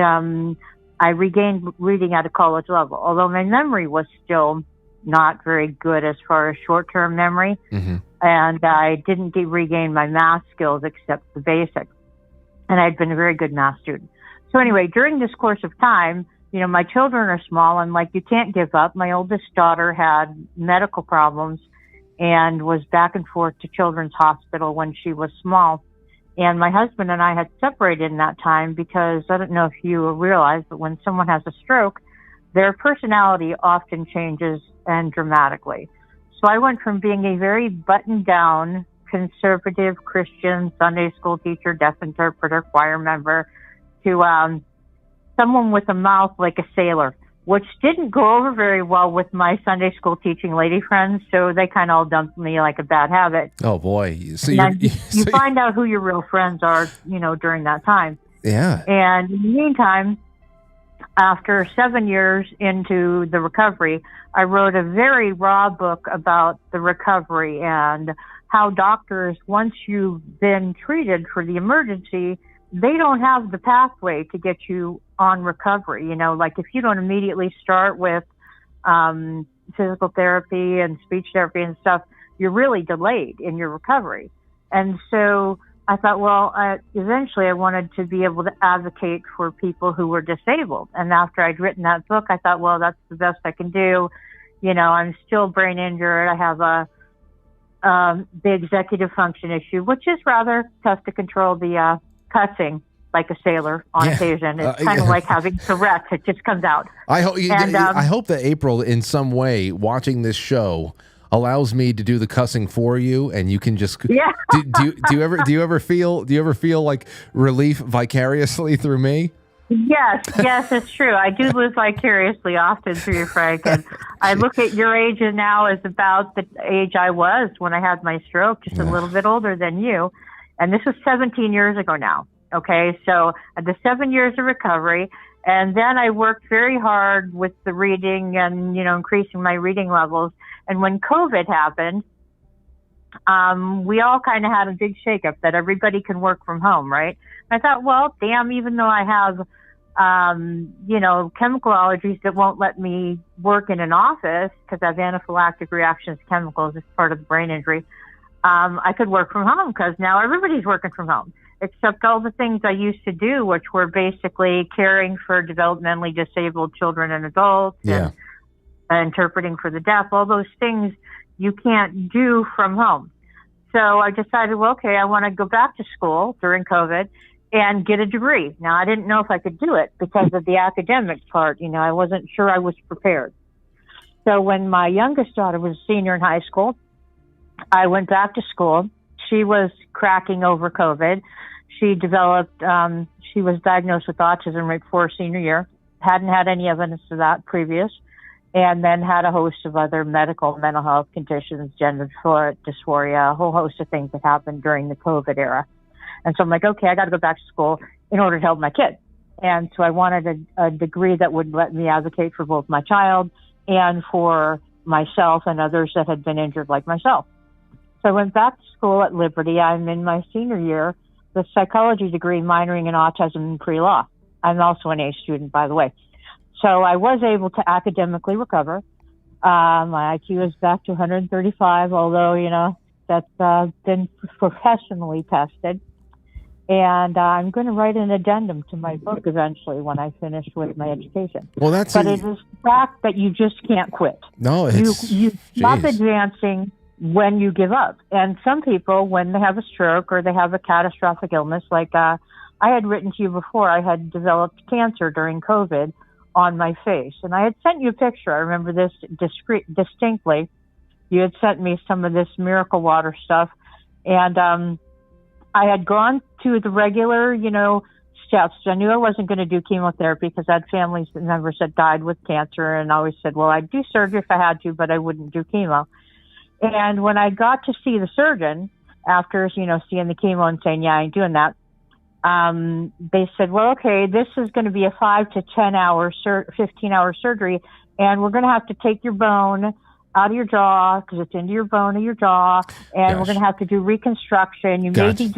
I regained reading at a college level, although my memory was still not very good as far as short-term memory. Mm-hmm. And I didn't regain my math skills except the basics. And I'd been a very good math student. So anyway, during this course of time, you know, my children are small, and like, you can't give up. My oldest daughter had medical problems and was back and forth to Children's Hospital when she was small. And my husband and I had separated in that time because, I don't know if you realize, but when someone has a stroke, their personality often changes, and dramatically. So I went from being a very buttoned down, conservative Christian Sunday school teacher, deaf interpreter, choir member, to someone with a mouth like a sailor, which didn't go over very well with my Sunday school teaching lady friends. So they kind of all dumped me like a bad habit. Oh boy! So you find out who your real friends are, during that time. Yeah. And in the meantime, after 7 years into the recovery, I wrote a very raw book about the recovery and how doctors, once you've been treated for the emergency, they don't have the pathway to get you on recovery. Like if you don't immediately start with physical therapy and speech therapy and stuff, you're really delayed in your recovery. And so I thought, eventually I wanted to be able to advocate for people who were disabled. And after I'd written that book, I thought, well, that's the best I can do. I'm still brain injured. I have the executive function issue, which is rather tough to control, the cussing like a sailor on occasion. It's kind of like having Tourette's. It just comes out. I hope that April, in some way, watching this show, allows me to do the cussing for you, and you can just do you ever feel like relief vicariously through me? Yes, it's true. I do live vicariously often through you, Frank. And I look at your age now as about the age I was when I had my stroke, just a little bit older than you. And this was 17 years ago now. Okay, so the 7 years of recovery, and then I worked very hard with the reading and increasing my reading levels. And when COVID happened, we all kind of had a big shakeup that everybody can work from home, right? I thought, well, damn, even though I have, chemical allergies that won't let me work in an office because I have anaphylactic reactions to chemicals as part of the brain injury, I could work from home because now everybody's working from home, except all the things I used to do, which were basically caring for developmentally disabled children and adults and interpreting for the deaf, all those things you can't do from home. So I decided, well, okay, I want to go back to school during COVID and get a degree. Now, I didn't know if I could do it because of the academic part. I wasn't sure I was prepared. So when my youngest daughter was a senior in high school, I went back to school. She was cracking over COVID. She developed, she was diagnosed with autism right before senior year. Hadn't had any evidence of that previous. And then had a host of other mental health conditions, gender dysphoria, a whole host of things that happened during the COVID era. And so I'm like, okay, I got to go back to school in order to help my kid. And so I wanted a degree that would let me advocate for both my child and for myself and others that had been injured like myself. So I went back to school at Liberty. I'm in my senior year, the psychology degree minoring in autism and pre-law. I'm also an A student, by the way. So I was able to academically recover. My IQ is back to 135, although, that's been professionally tested. And I'm going to write an addendum to my book eventually when I finish with my education. Well, it is the fact that you just can't quit. No, you stop advancing when you give up. And some people, when they have a stroke or they have a catastrophic illness, like I had written to you before, I had developed cancer during COVID on my face. And I had sent you a picture. I remember this distinctly. You had sent me some of this miracle water stuff. And I had gone to the regular, steps. I knew I wasn't going to do chemotherapy because I had family members that died with cancer. And I always said, well, I'd do surgery if I had to, but I wouldn't do chemo. And when I got to see the surgeon after, seeing the chemo and saying, yeah, I ain't doing that, they said, well, okay, this is going to be a 5 to 10 hour, 15-hour surgery, and we're going to have to take your bone out of your jaw because it's into your bone of your jaw, and we're going to have to do reconstruction. You may be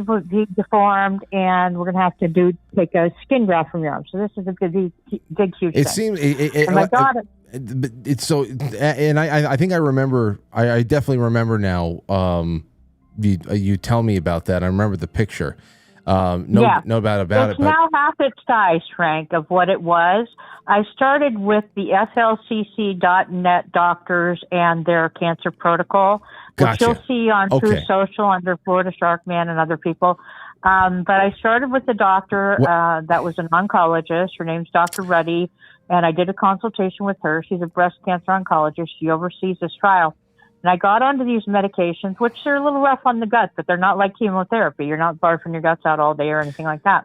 deformed, and we're going to have to take a skin graft from your arm. So this is a big huge thing. It seems, it's so, and I think I remember, I definitely remember now, you tell me about that. I remember the picture. No doubt about it. It's now half its size, Frank, of what it was. I started with the FLCC.net doctors and their cancer protocol, which you'll see on True Social under Florida Sharkman and other people. But I started with the doctor that was an oncologist. Her name's Dr. Ruddy, and I did a consultation with her. She's a breast cancer oncologist. She oversees this trial. And I got onto these medications, which are a little rough on the gut, but they're not like chemotherapy. You're not barfing your guts out all day or anything like that.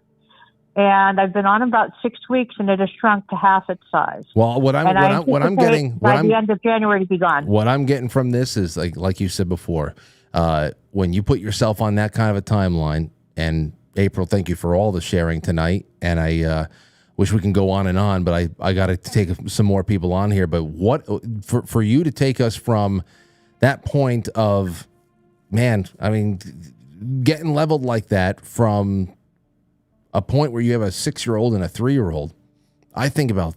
And I've been on about 6 weeks, and it has shrunk to half its size. Well, what I'm getting by the end of January to be gone. What I'm getting from this is like you said before, when you put yourself on that kind of a timeline. And April, thank you for all the sharing tonight. And I wish we can go on and on, but I got to take some more people on here. But what for you to take us from that point of, man, I mean, getting leveled like that from a point where you have a 6-year-old and a 3-year-old, I think about,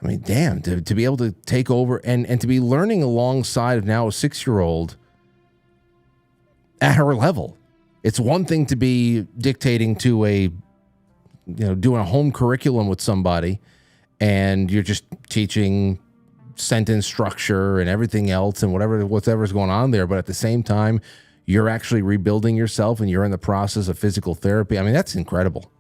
I mean, damn, to be able to take over and to be learning alongside of now a 6-year-old at her level. It's one thing to be dictating to doing a home curriculum with somebody and you're just teaching sentence structure and everything else and whatever's going on there. But at the same time, you're actually rebuilding yourself and you're in the process of physical therapy. I mean, that's incredible.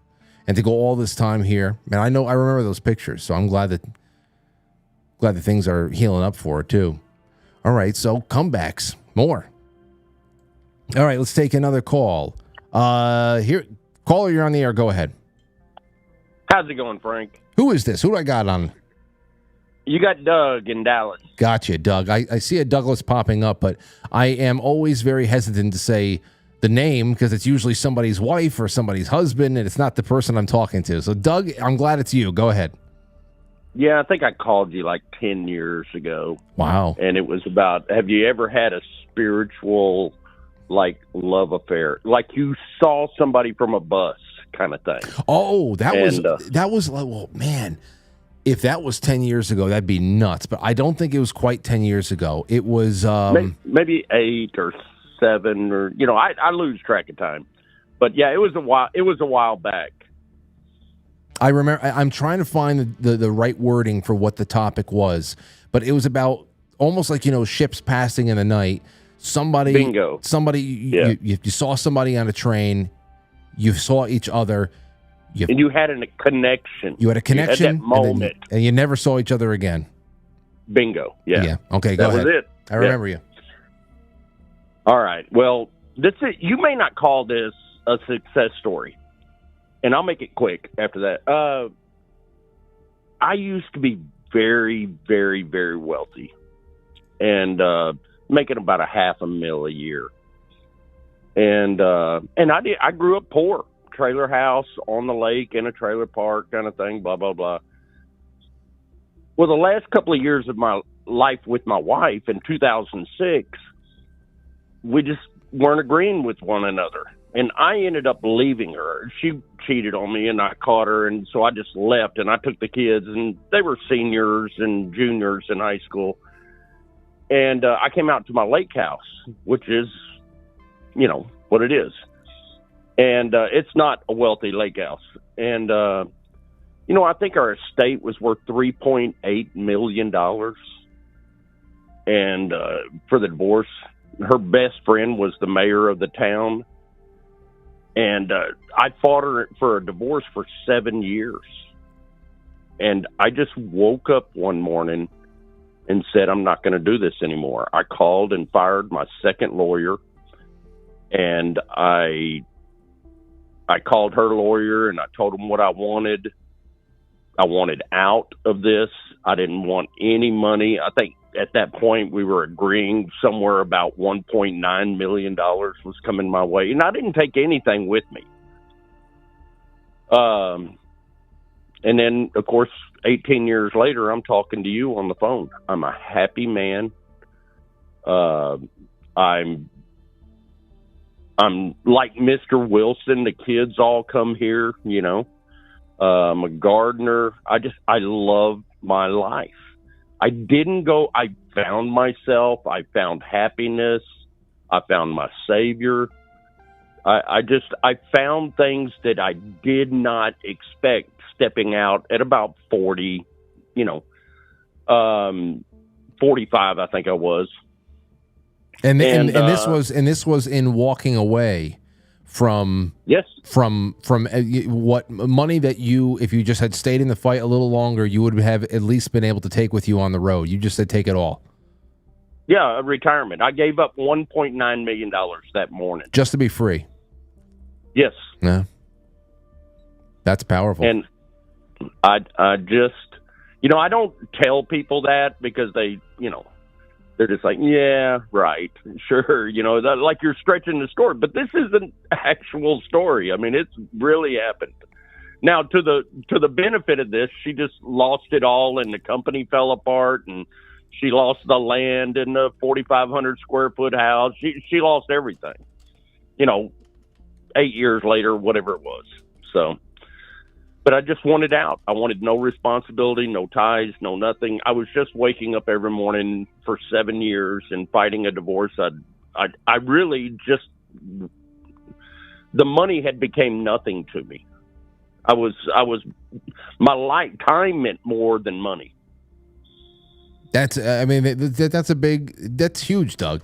And to go all this time here, man, I remember those pictures. So I'm glad that things are healing up for her too. All right. So comebacks, more. All right. Let's take another call. Here, caller, you're on the air. Go ahead. How's it going, Frank? Who is this? Who do I got on? You got Doug in Dallas. Gotcha, Doug. I see a Douglas popping up, but I am always very hesitant to say the name because it's usually somebody's wife or somebody's husband, and it's not the person I'm talking to. So, Doug, I'm glad it's you. Go ahead. Yeah, I think I called you like 10 years ago. Wow. And it was about, have you ever had a spiritual, like, love affair? Like you saw somebody from a bus kind of thing. Oh, that was like, well, man. If that was 10 years ago, that'd be nuts. But I don't think it was quite 10 years ago. It was maybe 8 or 7, or I lose track of time. But yeah, it was a while back. I remember. I'm trying to find the right wording for what the topic was, but it was about almost like ships passing in the night. Somebody, bingo. Somebody, yeah. you saw somebody on a train. You saw each other. And you had a connection. You had a connection. You had that moment. And you never saw each other again. Bingo. Yeah. Yeah. Okay, go ahead. That was it. I remember you. All right. Well, that's it. You may not call this a success story, and I'll make it quick after that. I used to be very, very, very wealthy and making about $500,000 a year. And I grew up poor. Trailer house on the lake in a trailer park kind of thing, blah, blah, blah. Well, the last couple of years of my life with my wife in 2006, we just weren't agreeing with one another. And I ended up leaving her. She cheated on me and I caught her. And so I just left and I took the kids and they were seniors and juniors in high school. And I came out to my lake house, which is, what it is. And it's not a wealthy lake house. And, I think our estate was worth $3.8 million. And for the divorce, her best friend was the mayor of the town. And I fought her for a divorce for 7 years. And I just woke up one morning and said, I'm not going to do this anymore. I called and fired my second lawyer. And I called her lawyer and I told him what I wanted. I wanted out of this. I didn't want any money. I think at that point we were agreeing somewhere about $1.9 million was coming my way. And I didn't take anything with me. And then, of course, 18 years later, I'm talking to you on the phone. I'm a happy man. I'm like Mr. Wilson. The kids all come here, I'm a gardener. I love my life. I found myself. I found happiness. I found my savior. I found things that I did not expect stepping out at about 40, 45, I think I was. And this was in walking away from what money that if you just had stayed in the fight a little longer, you would have at least been able to take with you on the road. You just said take it all. Yeah, a retirement. I gave up $1.9 million that morning. Just to be free. Yes. Yeah. That's powerful. And I just, I don't tell people that because they, they're just like, yeah, right, sure, like you're stretching the story. But this is an actual story. I mean, it's really happened. Now, to the benefit of this, she just lost it all, and the company fell apart, and she lost the land and the 4,500 square foot house. She lost everything. 8 years later, whatever it was. So, but I just wanted out. I wanted no responsibility, no ties, no nothing. I was just waking up every morning for 7 years and fighting a divorce. I really just, the money had became nothing to me. My time meant more than money. That's huge, Doug.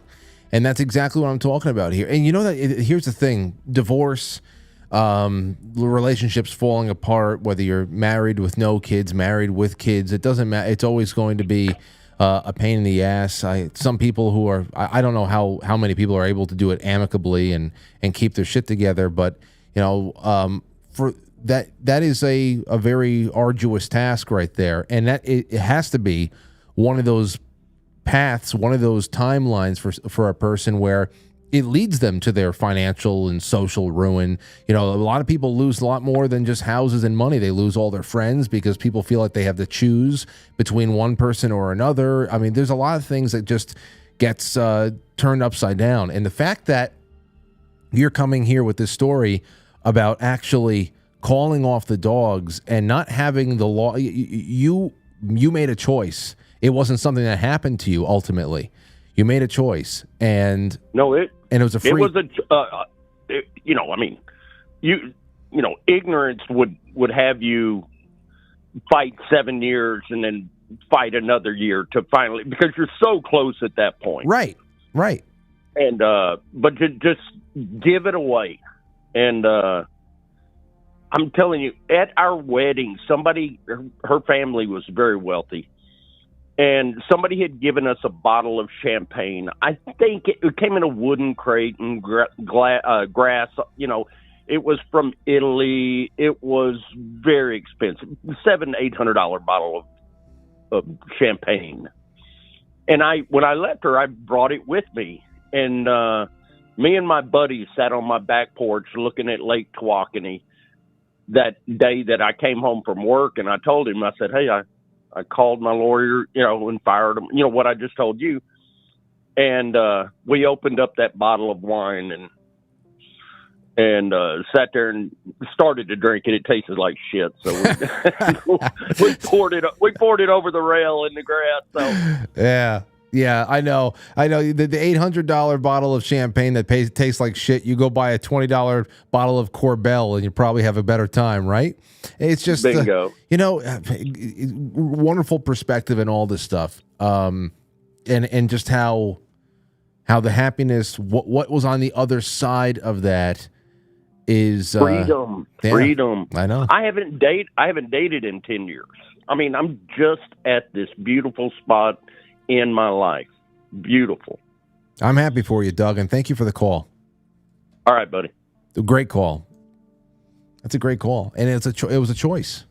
And that's exactly what I'm talking about here. And here's the thing, divorce, relationships falling apart, whether you're married with no kids, married with kids, it doesn't matter. It's always going to be a pain in the ass. Some people who are, I don't know how many people are able to do it amicably and keep their shit together. But, for that is a very arduous task right there. And that it has to be one of those paths, one of those timelines for a person where it leads them to their financial and social ruin. A lot of people lose a lot more than just houses and money. They lose all their friends because people feel like they have to choose between one person or another. I mean, there's a lot of things that just gets turned upside down. And the fact that you're coming here with this story about actually calling off the dogs and not having the law, you made a choice. It wasn't something that happened to you ultimately. You made a choice, and it was a free. It was ignorance would have you fight 7 years and then fight another year to finally, because you're so close at that point. Right. And but to just give it away, and I'm telling you, at our wedding, somebody, her family was very wealthy. And somebody had given us a bottle of champagne. I think it came in a wooden crate and grass. It was from Italy. It was very expensive, $700-800 bottle of champagne. And when I left her, I brought it with me. And me and my buddies sat on my back porch looking at Lake Tawakoni that day that I came home from work. And I told him, I said, hey, I called my lawyer, and fired him, what I just told you. And we opened up that bottle of wine and sat there and started to drink it. It tasted like shit. So we poured it over the rail in the grass. So Yeah, I know. The $800 bottle of champagne that tastes like shit. You go buy a $20 bottle of Corbel, and you probably have a better time, right? It's just bingo. Wonderful perspective in all this stuff, and just how the happiness, what was on the other side of that is freedom. Yeah, freedom. I know. I haven't dated in 10 years. I mean, I'm just at this beautiful spot in my life. Beautiful. I'm happy for you, Doug, and thank you for the call. All right, buddy. A great call. That's a great call, and it was a choice.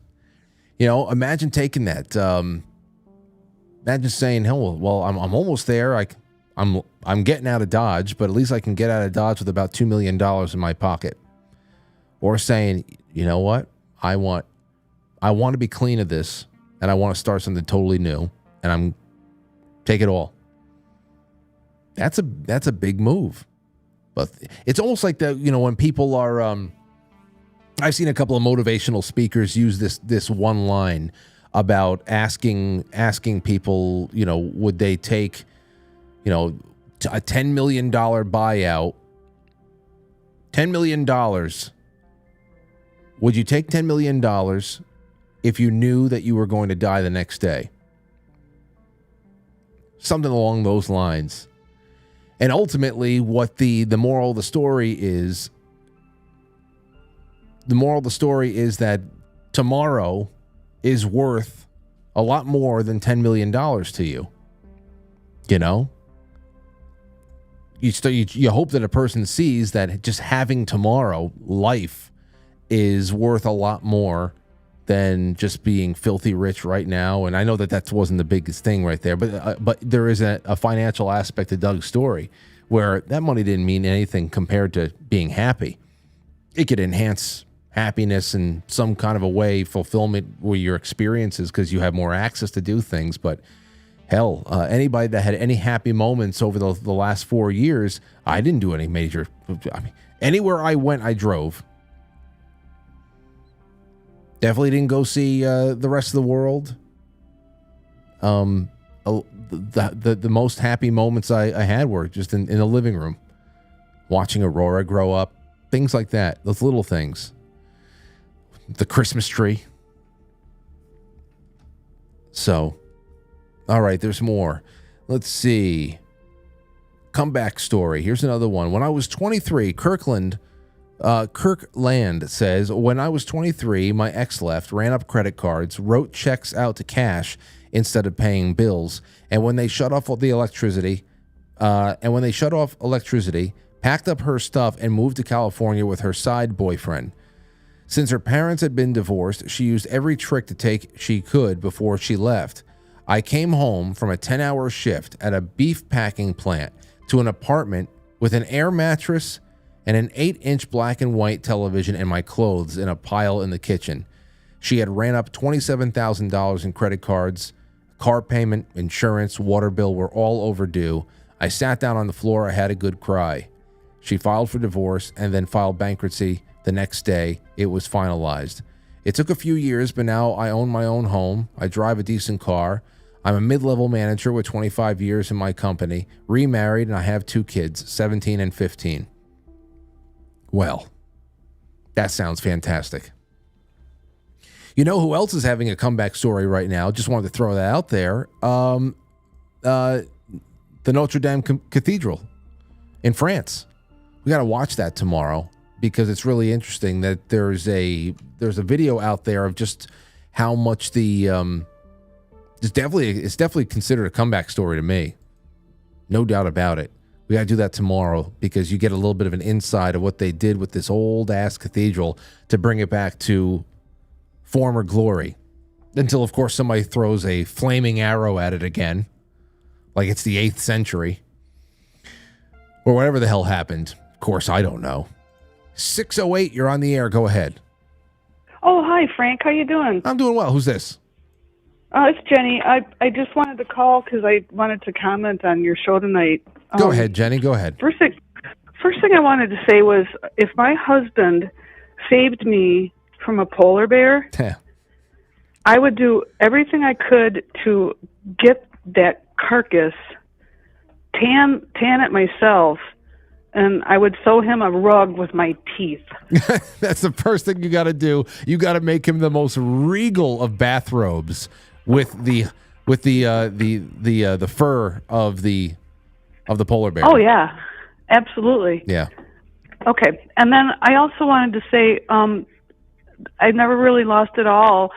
Imagine taking that. Imagine saying, "Hell, well, I'm almost there. I'm getting out of Dodge, but at least I can get out of Dodge with about $2 million in my pocket." Or saying, "You know what? I want to be clean of this, and I want to start something totally new, and I'm take it all." That's a big move. But it's almost like that, when people are I've seen a couple of motivational speakers use this one line about asking people, would they take, a $10 million buyout, $10 million. Would you take $10 million if you knew that you were going to die the next day? Something along those lines. And ultimately, what the moral of the story is, that tomorrow is worth a lot more than $10 million to you. you hope that a person sees that just having tomorrow, life, is worth a lot more than just being filthy rich right now. And I know that wasn't the biggest thing right there, but there is a financial aspect to Doug's story where that money didn't mean anything compared to being happy. It could enhance happiness in some kind of a way, fulfillment with your experiences because you have more access to do things. But hell, anybody that had any happy moments over the last 4 years, I didn't do any major. I mean, anywhere I went, I drove. Definitely didn't go see the rest of the world. The most happy moments I had were just in the living room, watching Aurora grow up, things like that. Those little things. The Christmas tree. So, all right, there's more. Let's see. Comeback story. Here's another one. When I was 23, Kirkland says, when I was 23, my ex left, ran up credit cards, wrote checks out to cash instead of paying bills. And when they shut off all the electricity, packed up her stuff and moved to California with her side boyfriend. Since her parents had been divorced, she used every trick she could before she left. I came home from a 10-hour shift at a beef packing plant to an apartment with an air mattress and an 8-inch black and white television and my clothes in a pile in the kitchen. She had ran up $27,000 in credit cards. Car payment, insurance, water bill were all overdue. I sat down on the floor. I had a good cry. She filed for divorce and then filed bankruptcy the next day. It was finalized. It took a few years, but now I own my own home. I drive a decent car. I'm a mid-level manager with 25 years in my company, remarried, and I have 2 kids, 17 and 15. Well, that sounds fantastic. You know who else is having a comeback story right now? Just wanted to throw that out there. The Notre Dame Cathedral in France. We got to watch that tomorrow because it's really interesting that there's a video out there of just how much it's definitely considered a comeback story to me. No doubt about it. We got to do that tomorrow because you get a little bit of an insight of what they did with this old ass cathedral to bring it back to former glory. Until, of course, somebody throws a flaming arrow at it again, like it's the 8th century. Or whatever the hell happened. Of course, I don't know. 608, you're on the air. Go ahead. Oh, hi, Frank. How you doing? I'm doing well. Who's this? It's Jenny. I just wanted to call because I wanted to comment on your show tonight. Go ahead, Jenny. Go ahead. First thing I wanted to say was if my husband saved me from a polar bear, I would do everything I could to get that carcass, tan it myself, and I would sew him a rug with my teeth. That's the first thing you got to do. You got to make him the most regal of bathrobes with the fur of the polar bear. Oh yeah, absolutely. Yeah. Okay, and then I also wanted to say I've never really lost it all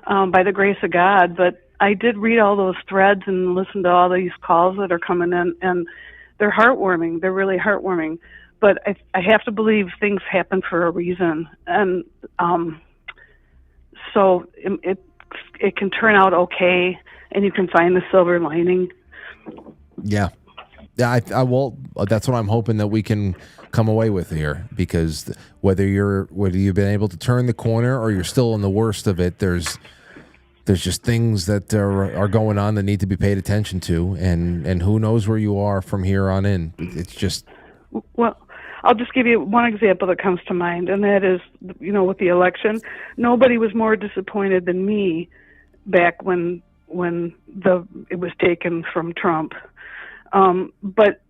by the grace of God, but I did read all those threads and listen to all these calls that are coming in, and they're heartwarming. They're really heartwarming. But I have to believe things happen for a reason, and so it can turn out okay, and you can find the silver lining. Yeah. Yeah, that's what I'm hoping that we can come away with here, because whether you've been able to turn the corner or you're still in the worst of it, there's just things that are going on that need to be paid attention to, and who knows where you are from here on in. It's just... Well, I'll just give you one example that comes to mind, and that is, with the election, nobody was more disappointed than me back when it was taken from Trump. But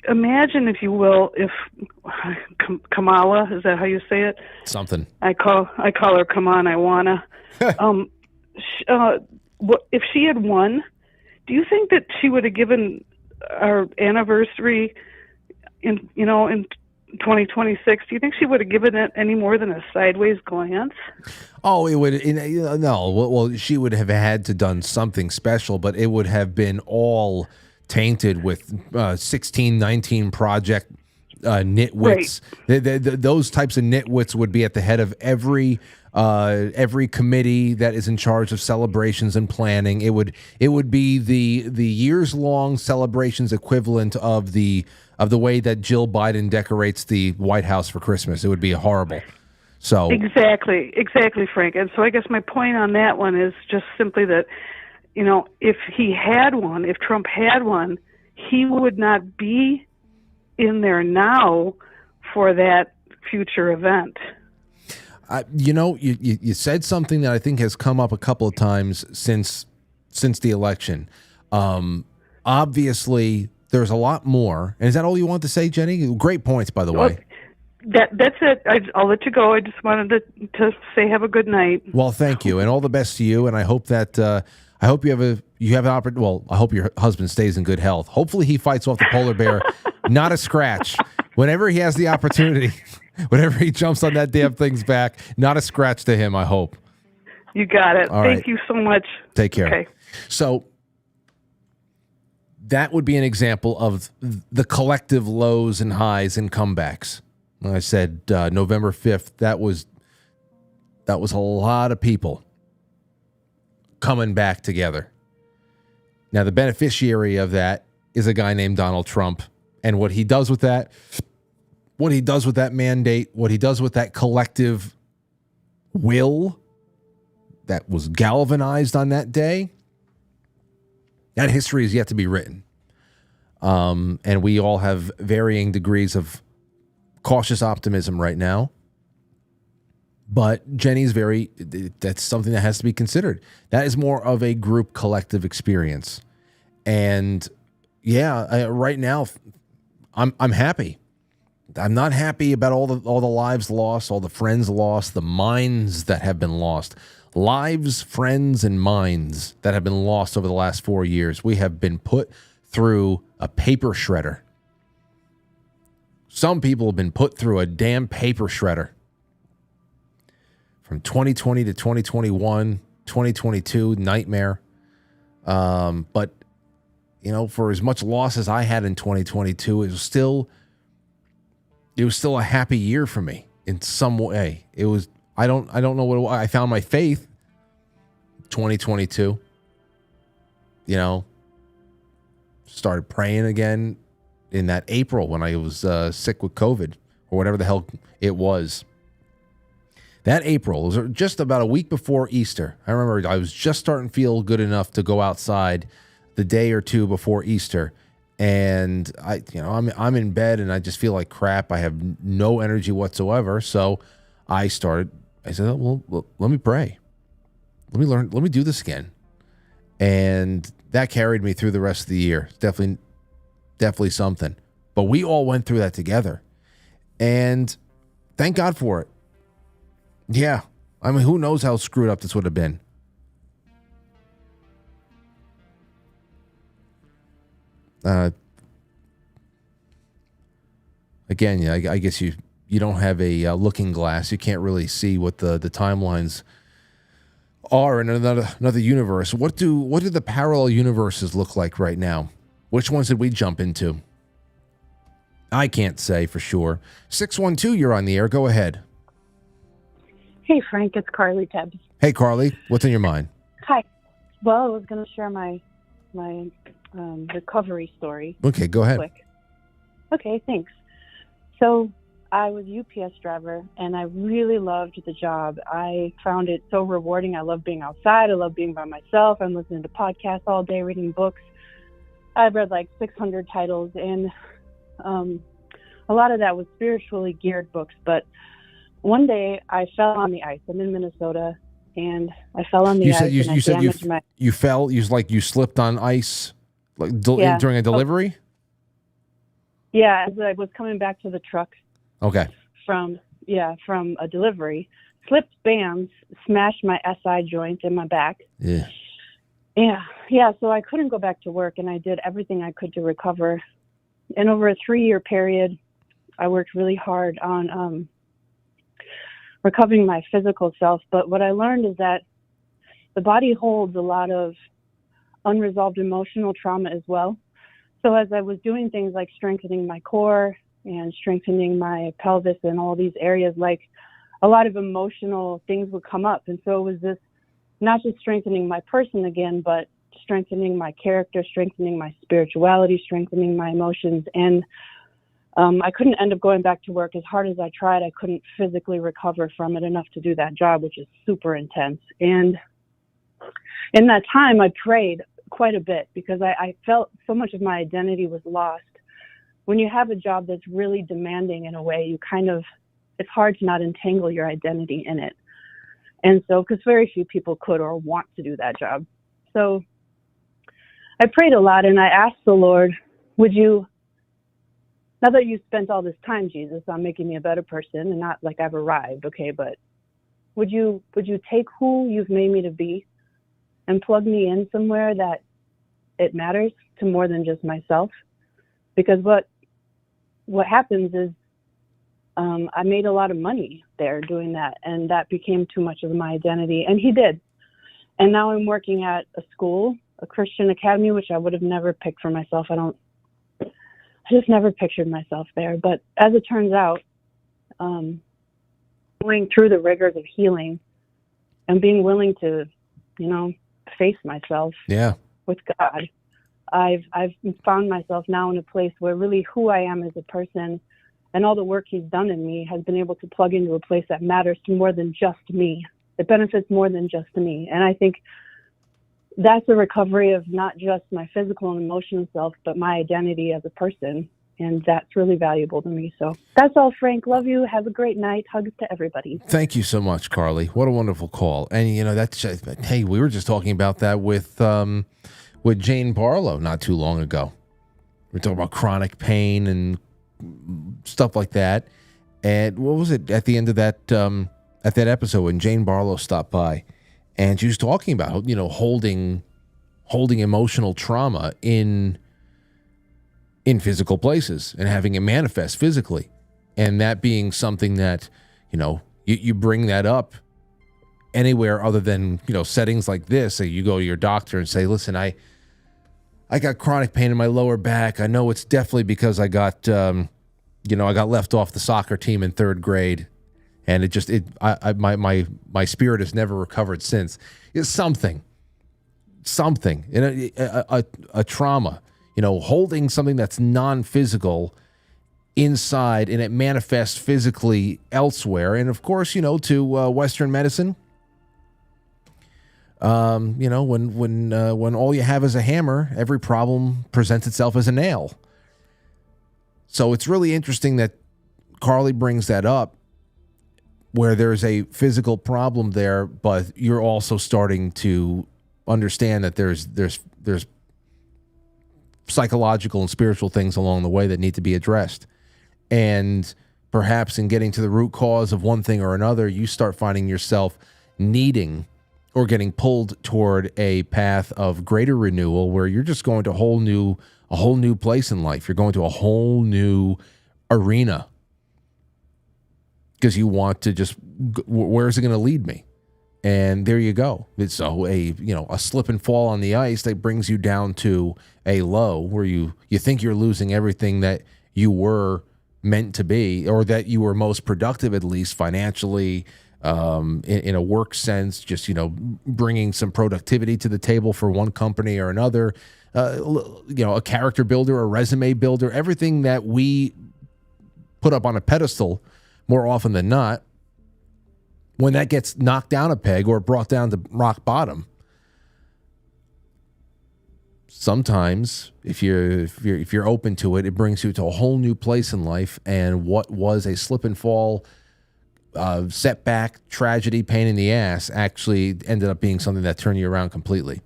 imagine, if you will, if Kamala, is that how you say it? Something. I call her Come On, I Wanna. If she had won, do you think that she would have given our anniversary in 2026? Do you think she would have given it any more than a sideways glance? Oh, it would. No. Well, she would have had to done something special, but it would have been all tainted with 1619 Project nitwits. Those types of nitwits would be at the head of every committee that is in charge of celebrations and planning. It would be the years long celebrations equivalent of the way that Jill Biden decorates the White House for Christmas. It would be horrible. So exactly, Frank. And so I guess my point on that one is just simply that, if he had one, if Trump had one, he would not be in there now for that future event. You said something that I think has come up a couple of times since the election. Obviously, there's a lot more. And is that all you want to say, Jenny? Great points, by the way. That's it. I'll let you go. I just wanted to say have a good night. Well, thank you, and all the best to you. And I hope that I hope you have an opportunity. Well, I hope your husband stays in good health. Hopefully, he fights off the polar bear, not a scratch. Whenever he has the opportunity, whenever he jumps on that damn thing's back, not a scratch to him. I hope. You got it. All Thank right. you so much. Take care. Okay. So that would be an example of the collective lows and highs and comebacks. When I said November 5th, that was a lot of people coming back together. Now, the beneficiary of that is a guy named Donald Trump, and what he does with that mandate, what he does with that collective will that was galvanized on that day, that history is yet to be written. And we all have varying degrees of cautious optimism right now. But Jenny's that's something that has to be considered. That is more of a group collective experience. And right now I'm happy. I'm not happy about all the lives lost, all the friends lost, the minds that have been lost. Lives, friends, and minds that have been lost over the last 4 years. We have been put through a paper shredder. Some people have been put through a damn paper shredder. From 2020 to 2021, 2022, nightmare. But, for as much loss as I had in 2022, it was still a happy year for me in some way. It was, I don't know what it was. I found my faith 2022. Started praying again in that April when I was sick with COVID or whatever the hell it was. That April was just about a week before Easter. I remember I was just starting to feel good enough to go outside the day or two before Easter. And I'm in bed and I just feel like crap. I have no energy whatsoever. So I said, well, let me pray. Let me do this again. And that carried me through the rest of the year. It's definitely something. But we all went through that together. And thank God for it. Yeah. I mean, who knows how screwed up this would have been. Again, I guess you don't have a looking glass. You can't really see what the timelines are in another universe. What do the parallel universes look like right now? Which ones did we jump into? I can't say for sure. 612, you're on the air. Go ahead. Hey, Frank, it's Carly Tebbs. Hey, Carly, what's in your mind? Hi. Well, I was going to share my recovery story. Okay, go ahead. Quick. Okay, thanks. So I was a UPS driver, and I really loved the job. I found it so rewarding. I love being outside. I love being by myself. I'm listening to podcasts all day, reading books. I've read like 600 titles, and a lot of that was spiritually geared books. But one day I fell on the ice. I'm in Minnesota, and I fell on the ice. You fell. You slipped on ice, during a delivery. Yeah, as I was coming back to the truck. Okay. From a delivery, slipped, bam, smashed my SI joint in my back. Yeah. Yeah. So I couldn't go back to work, and I did everything I could to recover. And over a 3-year period, I worked really hard on recovering my physical self. But what I learned is that the body holds a lot of unresolved emotional trauma as well. So as I was doing things like strengthening my core and strengthening my pelvis and all these areas, like a lot of emotional things would come up. And so it was this, not just strengthening my person again, but strengthening my character, strengthening my spirituality, strengthening my emotions. And I couldn't end up going back to work. As hard as I tried, I couldn't physically recover from it enough to do that job, which is super intense. And in that time, I prayed quite a bit because I felt so much of my identity was lost. When you have a job that's really demanding in a way, you kind of, it's hard to not entangle your identity in it. And so, because very few people could or want to do that job. So I prayed a lot and I asked the Lord, would you, now that you spent all this time, Jesus, on making me a better person and not like I've arrived, okay, but would you take who you've made me to be and plug me in somewhere that it matters to more than just myself? Because what happens is I made a lot of money there doing that, and that became too much of my identity, and he did. And now I'm working at a school, a Christian academy, which I would have never picked for myself. I just never pictured myself there. But as it turns out, going through the rigors of healing and being willing to, face myself with God, I've found myself now in a place where really who I am as a person and all the work he's done in me has been able to plug into a place that matters to more than just me. It benefits more than just me. And I think that's a recovery of not just my physical and emotional self, but my identity as a person. And that's really valuable to me. So that's all, Frank. Love you. Have a great night. Hugs to everybody. Thank you so much, Carly. What a wonderful call. And, that's just, hey, we were just talking about that with Jane Barlow not too long ago. We were talking about chronic pain and stuff like that. And what was it at the end of that episode when Jane Barlow stopped by and she was talking about, holding emotional trauma in physical places and having it manifest physically. And that being something that, you bring that up anywhere other than, settings like this. So you go to your doctor and say, listen, I got chronic pain in my lower back. I know it's definitely because I got, I got left off the soccer team in third grade. And my spirit has never recovered since. It's something, a trauma. Holding something that's non-physical inside and it manifests physically elsewhere. And of course, to Western medicine, when all you have is a hammer, every problem presents itself as a nail. So it's really interesting that Carly brings that up, where there's a physical problem there, but you're also starting to understand that there's psychological and spiritual things along the way that need to be addressed. And perhaps in getting to the root cause of one thing or another, you start finding yourself needing or getting pulled toward a path of greater renewal where you're just going to a whole new place in life. You're going to a whole new arena because you want to just, where is it going to lead me? And there you go. It's a slip and fall on the ice that brings you down to a low where you think you're losing everything that you were meant to be, or that you were most productive, at least financially, in a work sense, just, bringing some productivity to the table for one company or another, a character builder, a resume builder, everything that we put up on a pedestal more often than not. When that gets knocked down a peg or brought down to rock bottom, sometimes if you're open to it, it brings you to a whole new place in life. And what was a slip and fall, setback, tragedy, pain in the ass actually ended up being something that turned you around completely,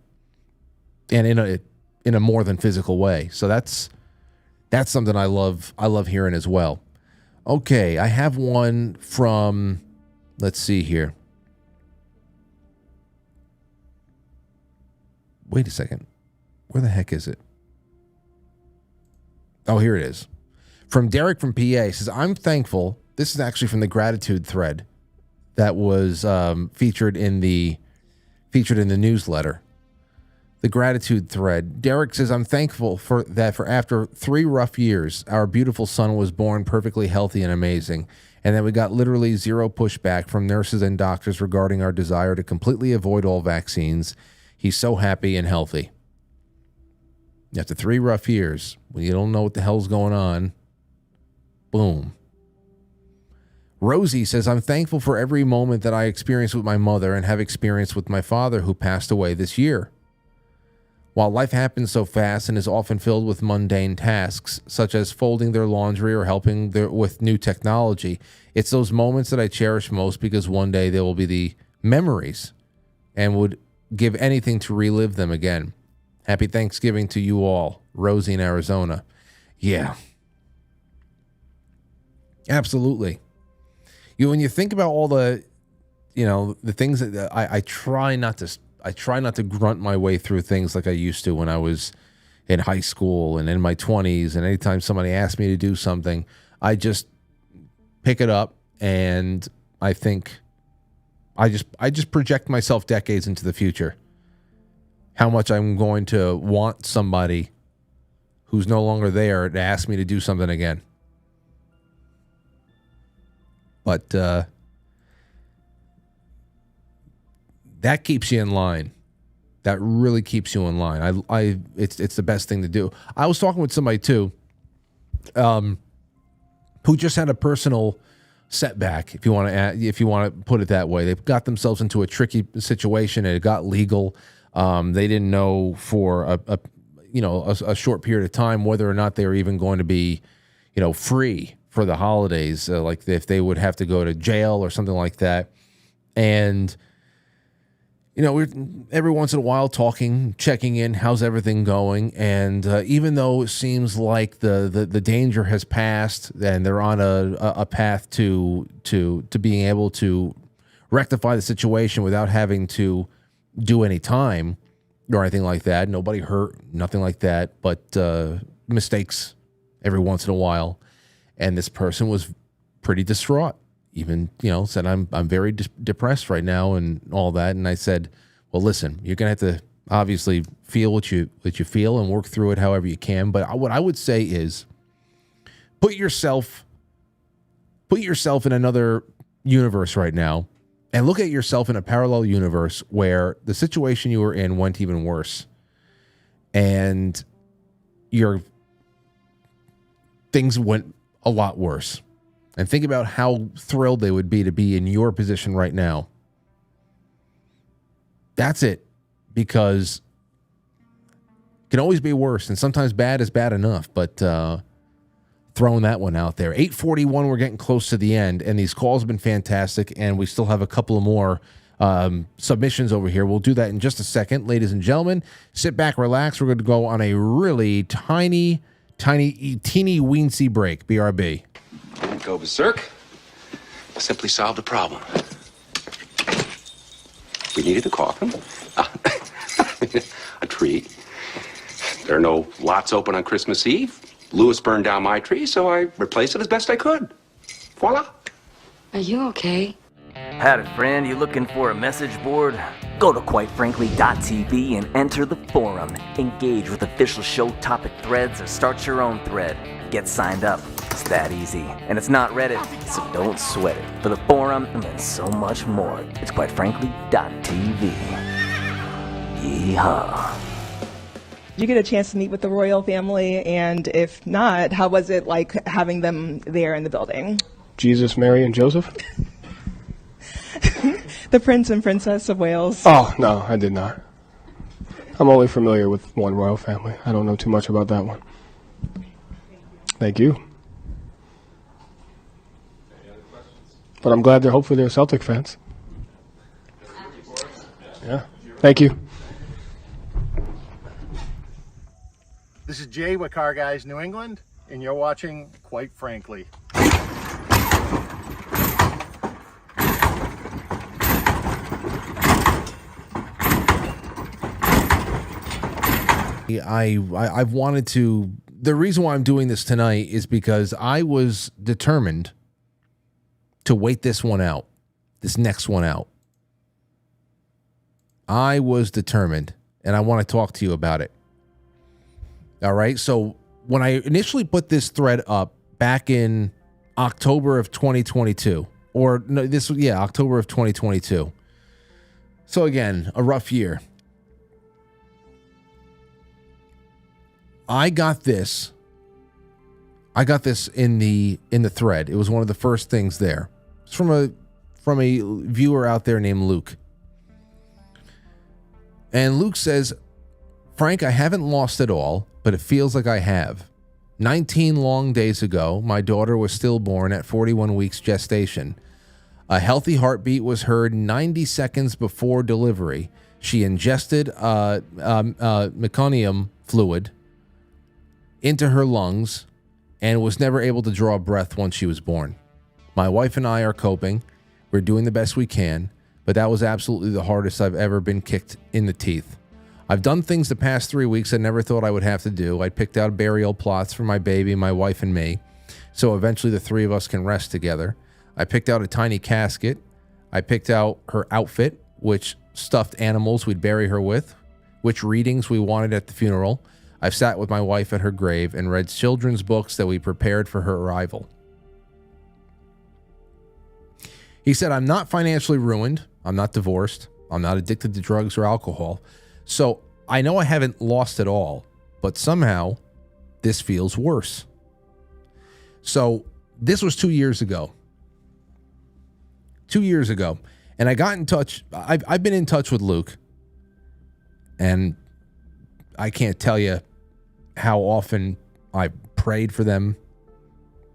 and in a more than physical way. So that's something I love hearing as well. Okay, I have one from. Let's see here. Wait a second. Where the heck is it? Oh, here it is. From Derek from PA. He says, I'm thankful. This is actually from the gratitude thread that was featured in the newsletter. The gratitude thread. Derek says, I'm thankful for after 3 rough years, our beautiful son was born perfectly healthy and amazing. And that we got literally zero pushback from nurses and doctors regarding our desire to completely avoid all vaccines. He's so happy and healthy. After 3 rough years, when you don't know what the hell's going on, boom. Rosie says, I'm thankful for every moment that I experienced with my mother and have experienced with my father who passed away this year. While life happens so fast and is often filled with mundane tasks, such as folding their laundry or helping with new technology, it's those moments that I cherish most because one day they will be the memories and would give anything to relive them again. Happy Thanksgiving to you all. Rosie in Arizona. Yeah. Absolutely. When you think about all the, the things that I try not to grunt my way through things like I used to when I was in high school and in my 20s. And anytime somebody asked me to do something, I just pick it up and I think I just project myself decades into the future. How much I'm going to want somebody who's no longer there to ask me to do something again. But that keeps you in line. That really keeps you in line. It's the best thing to do. I was talking with somebody too, who just had a personal setback, if you want to put it that way. They've got themselves into a tricky situation and it got legal. They didn't know for a short period of time whether or not they were even going to be, free for the holidays, like if they would have to go to jail or something like that. And we're every once in a while talking, checking in, how's everything going? And even though it seems like the danger has passed and they're on a path to being able to rectify the situation without having to do any time or anything like that, nobody hurt, nothing like that, but mistakes every once in a while. And this person was pretty distraught. Even, said, I'm very depressed right now and all that. And I said, well, listen, you're going to have to obviously feel what you feel and work through it however you can. But what I would say is put yourself in another universe right now and look at yourself in a parallel universe where the situation you were in went even worse. And things went a lot worse. And think about how thrilled they would be to be in your position right now. That's it. Because it can always be worse. And sometimes bad is bad enough. But throwing that one out there. 8:41, we're getting close to the end. And these calls have been fantastic. And we still have a couple of more submissions over here. We'll do that in just a second. Ladies and gentlemen, sit back, relax. We're going to go on a really teeny weensy break. BRB. Didn't go berserk. Simply solved a problem. We needed a coffin. A tree. There are no lots open on Christmas Eve. Lewis burned down my tree, so I replaced it as best I could. Voila. Are you okay? Howdy, friend. You looking for a message board? Go to quitefrankly.tv and enter the forum. Engage with official show topic threads or start your own thread. Get signed up. It's that easy. And it's not Reddit, so don't sweat it. For the forum and so much more, it's quitefrankly.tv. Yeehaw. Did you get a chance to meet with the royal family? And if not, how was it like having them there in the building? Jesus, Mary, and Joseph? The Prince and Princess of Wales. Oh, no, I did not. I'm only familiar with one royal family. I don't know too much about that one. Thank you. But I'm glad hopefully they're Celtic fans. Yeah. Thank you. This is Jay with Car Guys New England, and you're watching Quite Frankly. I've wanted to. The reason why I'm doing this tonight is because I was determined to wait this next one out. I was determined and I want to talk to you about it. All right. So when I initially put this thread up back in October of 2022, or no, October of 2022. So again, a rough year. I got this in the thread. It was one of the first things there. It's from a viewer out there named Luke. And Luke says, Frank, I haven't lost it all, but it feels like I have. 19 long days ago, my daughter was stillborn at 41 weeks gestation. A healthy heartbeat was heard 90 seconds before delivery. She ingested meconium fluid into her lungs and was never able to draw a breath once she was born. My wife and I are coping. We're doing the best we can, but that was absolutely the hardest I've ever been kicked in the teeth. I've done things the past 3 weeks I never thought I would have to do. I picked out burial plots for my baby, my wife, and me, so eventually the three of us can rest together. I picked out a tiny casket. I picked out her outfit, which stuffed animals we'd bury her with, which readings we wanted at the funeral. I've sat with my wife at her grave and read children's books that we prepared for her arrival. He said, I'm not financially ruined. I'm not divorced. I'm not addicted to drugs or alcohol. So I know I haven't lost it all, but somehow this feels worse. So this was 2 years ago. 2 years ago. And I got in touch. I've been in touch with Luke. And I can't tell you how often I prayed for them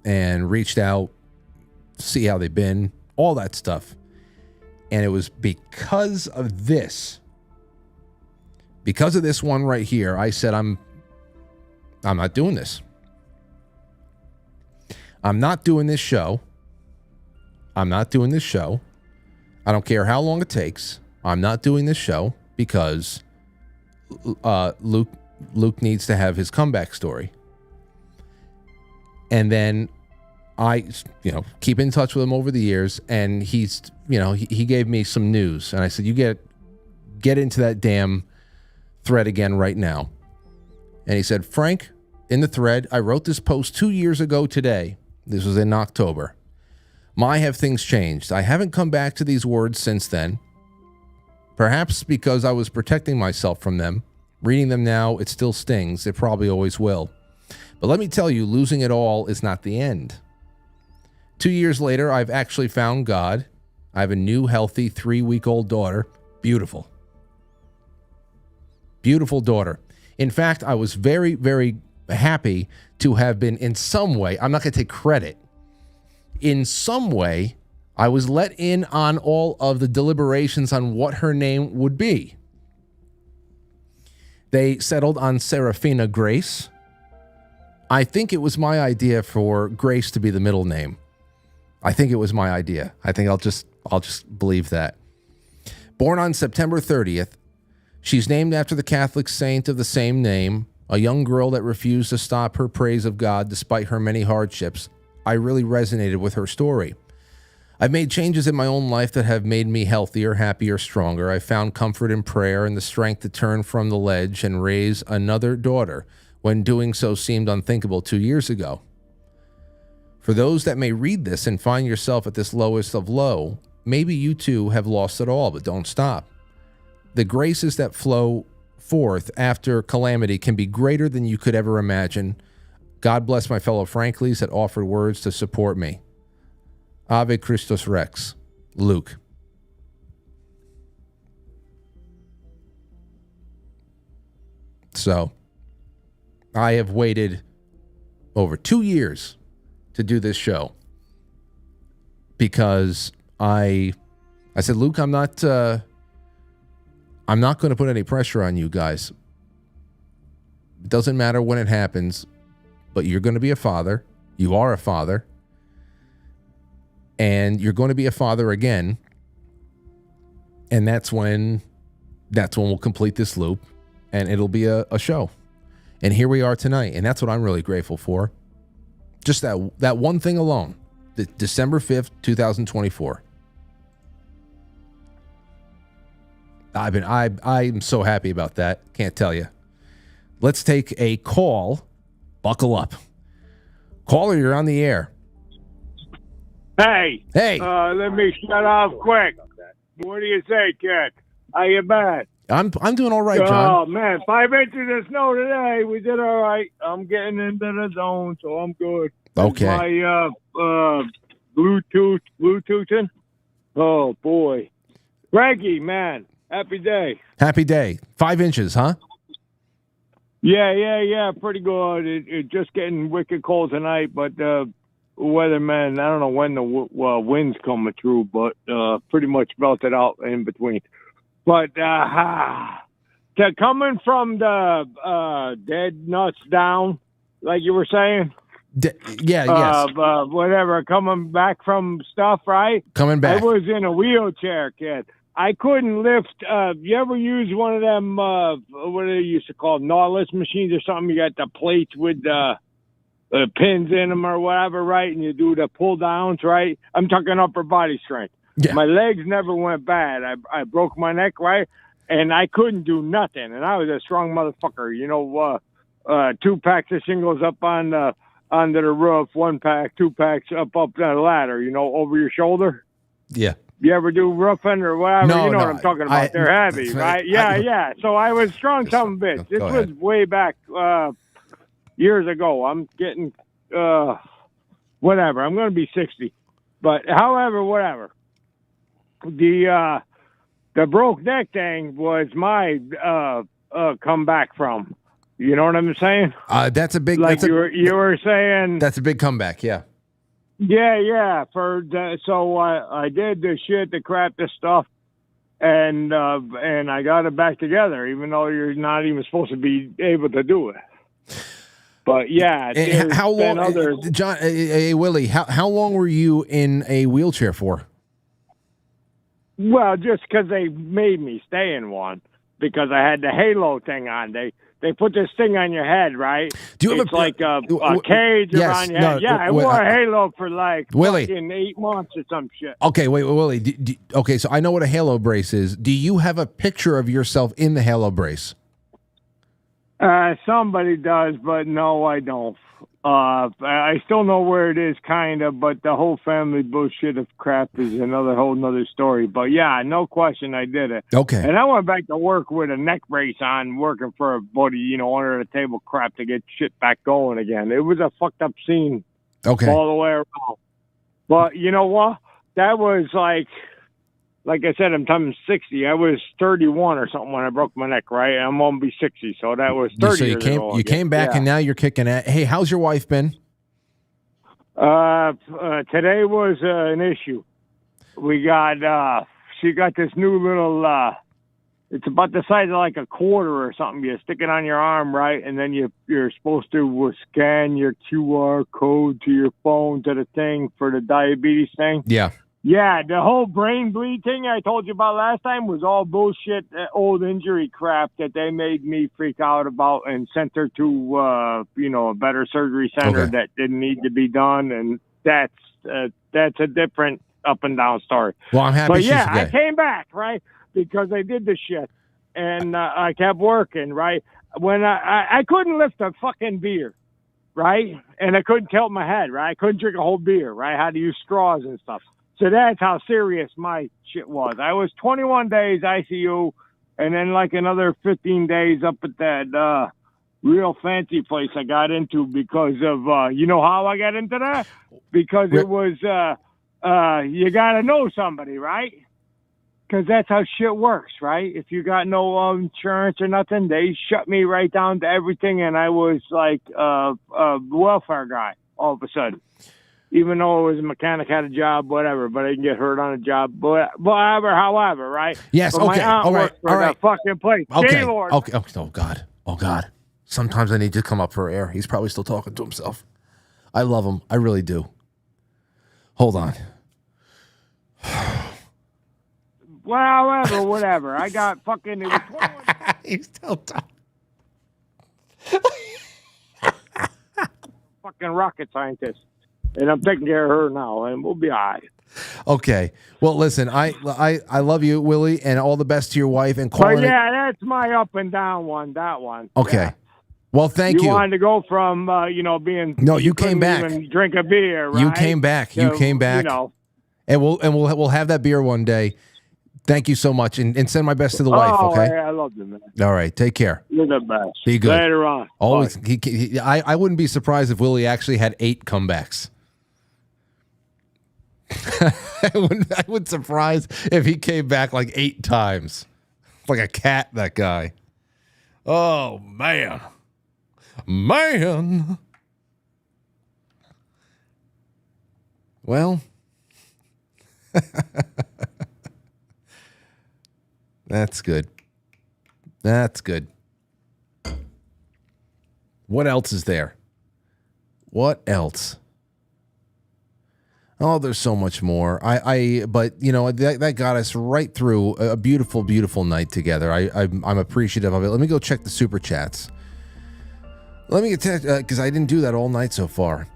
and reached out, see how they've been, all that stuff. And it was because of this one right here, I said, I'm not doing this. I'm not doing this show. I'm not doing this show. I don't care how long it takes. I'm not doing this show because Luke needs to have his comeback story. And then I, keep in touch with him over the years, and he's, he gave me some news, and I said, you get into that damn thread again right now. And he said, Frank, in the thread, I wrote this post 2 years ago today. This was in October. My, have things changed? I haven't come back to these words since then. Perhaps because I was protecting myself from them. Reading them now, it still stings. It probably always will. But let me tell you, losing it all is not the end. 2 years later, I've actually found God. I have a new, healthy 3-week-old daughter. Beautiful. Beautiful daughter. In fact, I was very, very happy to have been in some way, I'm not going to take credit, in some way, I was let in on all of the deliberations on what her name would be. They settled on Serafina Grace. I think it was my idea for Grace to be the middle name. I think it was my idea. I think I'll just believe that. Born on September 30th, she's named after the Catholic saint of the same name, a young girl that refused to stop her praise of God despite her many hardships. I really resonated with her story. I've made changes in my own life that have made me healthier, happier, stronger. I found comfort in prayer and the strength to turn from the ledge and raise another daughter when doing so seemed unthinkable 2 years ago. For those that may read this and find yourself at this lowest of low, maybe you too have lost it all, but don't stop. The graces that flow forth after calamity can be greater than you could ever imagine. God bless my fellow Franklies that offered words to support me. Ave Christus Rex, Luke. So, I have waited over 2 years to do this show because I said, Luke, I'm not going to put any pressure on you guys. It doesn't matter when it happens, but you're going to be a father. You are a father. And you're going to be a father again. And that's when we'll complete this loop and it'll be a show. And here we are tonight. And that's what I'm really grateful for. Just that one thing alone. December 5th, 2024. I'm so happy about that. Can't tell you. Let's take a call. Buckle up. Caller, you're on the air. Hey. Hey. Let me shut off quick. What do you say, kid? How you been? I'm doing all right, John. Oh, man. 5 inches of snow today. We did all right. I'm getting into the zone, so I'm good. Okay. My Bluetoothing. Oh, boy. Frankie, man. Happy day. Happy day. 5 inches, huh? Yeah. Pretty good. It just getting wicked cold tonight, but weatherman, I don't know when the wind's coming through, but pretty much melted out in between. But coming from the dead nuts down, like you were saying. Yes. Whatever, coming back from stuff, right? Coming back. I was in a wheelchair, kid. I couldn't lift. You ever use one of them, what do they used to call Nautilus machines or something? You got the plates with pins in them or whatever, right? And you do the pull downs, right? I'm talking upper body strength. Yeah. My legs never went bad. I broke my neck, right? And I couldn't do nothing. And I was a strong motherfucker. You know, 2 packs of shingles up on under the roof, 1 pack, 2 packs up the ladder, you know, over your shoulder. Yeah. You ever do roofing or whatever? No, you know no, what I'm talking about. They're heavy, right? Yeah. So I was strong some bitch. This was way back years ago. I'm getting whatever. I'm going to be 60. But however, whatever. The broke neck thing was my comeback from. You know what I'm saying? That's a big. Like you were saying. That's a big comeback. Yeah. Yeah. So I did the shit, the crap, the stuff, and I got it back together, even though you're not even supposed to be able to do it. But yeah, how long, John? Willie, how long were you in a wheelchair for? Well, just because they made me stay in one, because I had the halo thing on. They put this thing on your head, right? Do you it's like a cage around your head. Yeah, I wore a halo for like fucking 8 months or some shit. Okay, wait, Willie. Okay, so I know what a halo brace is. Do you have a picture of yourself in the halo brace? Somebody does, but no, I don't. I still know where it is, kind of, but the whole family bullshit of crap is whole nother story. But yeah, no question, I did it. Okay. And I went back to work with a neck brace on, working for a buddy, you know, under the table crap to get shit back going again. It was a fucked up scene. Okay. All the way around. But you know what? That was like I said, I'm 60. I was 31 or something when I broke my neck, right? I'm going to be 60, so that was 30 So you came back, and now you're kicking at. Hey, how's your wife been? Today was an issue. We got, she got this new little, it's about the size of like a quarter or something. You stick it on your arm, right? And then you're supposed to scan your QR code to your phone to the thing for the diabetes thing. Yeah. Yeah, the whole brain bleed thing I told you about last time was all bullshit, old injury crap that they made me freak out about and sent her to, a better surgery center that didn't need to be done. And that's a different up and down story. Well, I'm happy. But yeah, I came back, right, because I did the shit and I kept working, right. When I couldn't lift a fucking beer, right, and I couldn't tilt my head, right. I couldn't drink a whole beer, right. I had to use straws and stuff. So that's how serious my shit was. I was 21 days ICU, and then like another 15 days up at that real fancy place I got into because of, you know how I got into that? Because it was, you got to know somebody, right? Because that's how shit works, right? If you got no insurance or nothing, they shut me right down to everything, and I was like a welfare guy all of a sudden. Even though it was a mechanic, had a job, whatever, but I didn't get hurt on a job, but however, right? Yes, but okay, all right. That fucking place. Okay, Gaylord. okay. Oh God. Sometimes I need to come up for air. He's probably still talking to himself. I love him. I really do. Hold on. Well, whatever. I got fucking. It was 21. He's still talking. Fucking rocket scientist. and I'm taking care of her now, and we'll be all right. Okay. Well, listen, I love you, Willie, and all the best to your wife. And calling yeah, that's my up and down one. That one. Okay. Yeah. Well, thank you. You wanted to go from being no, you came back. Even drink a beer, right? You came back. You came back. And we'll have that beer one day. Thank you so much, and send my best to the wife. Okay. Yeah, I love you, man. All right. Take care. You're the best. Be good. Later on. Always. I wouldn't be surprised if Willie actually had 8 comebacks. I wouldn't surprise if he came back like 8 times, like a cat. That guy. Oh man. Well. That's good. That's good. What else is there? What else? Oh, there's so much more. But you know that got us right through a beautiful, beautiful night together. I'm appreciative of it. Let me go check the super chats. Let me get because I didn't do that all night so far.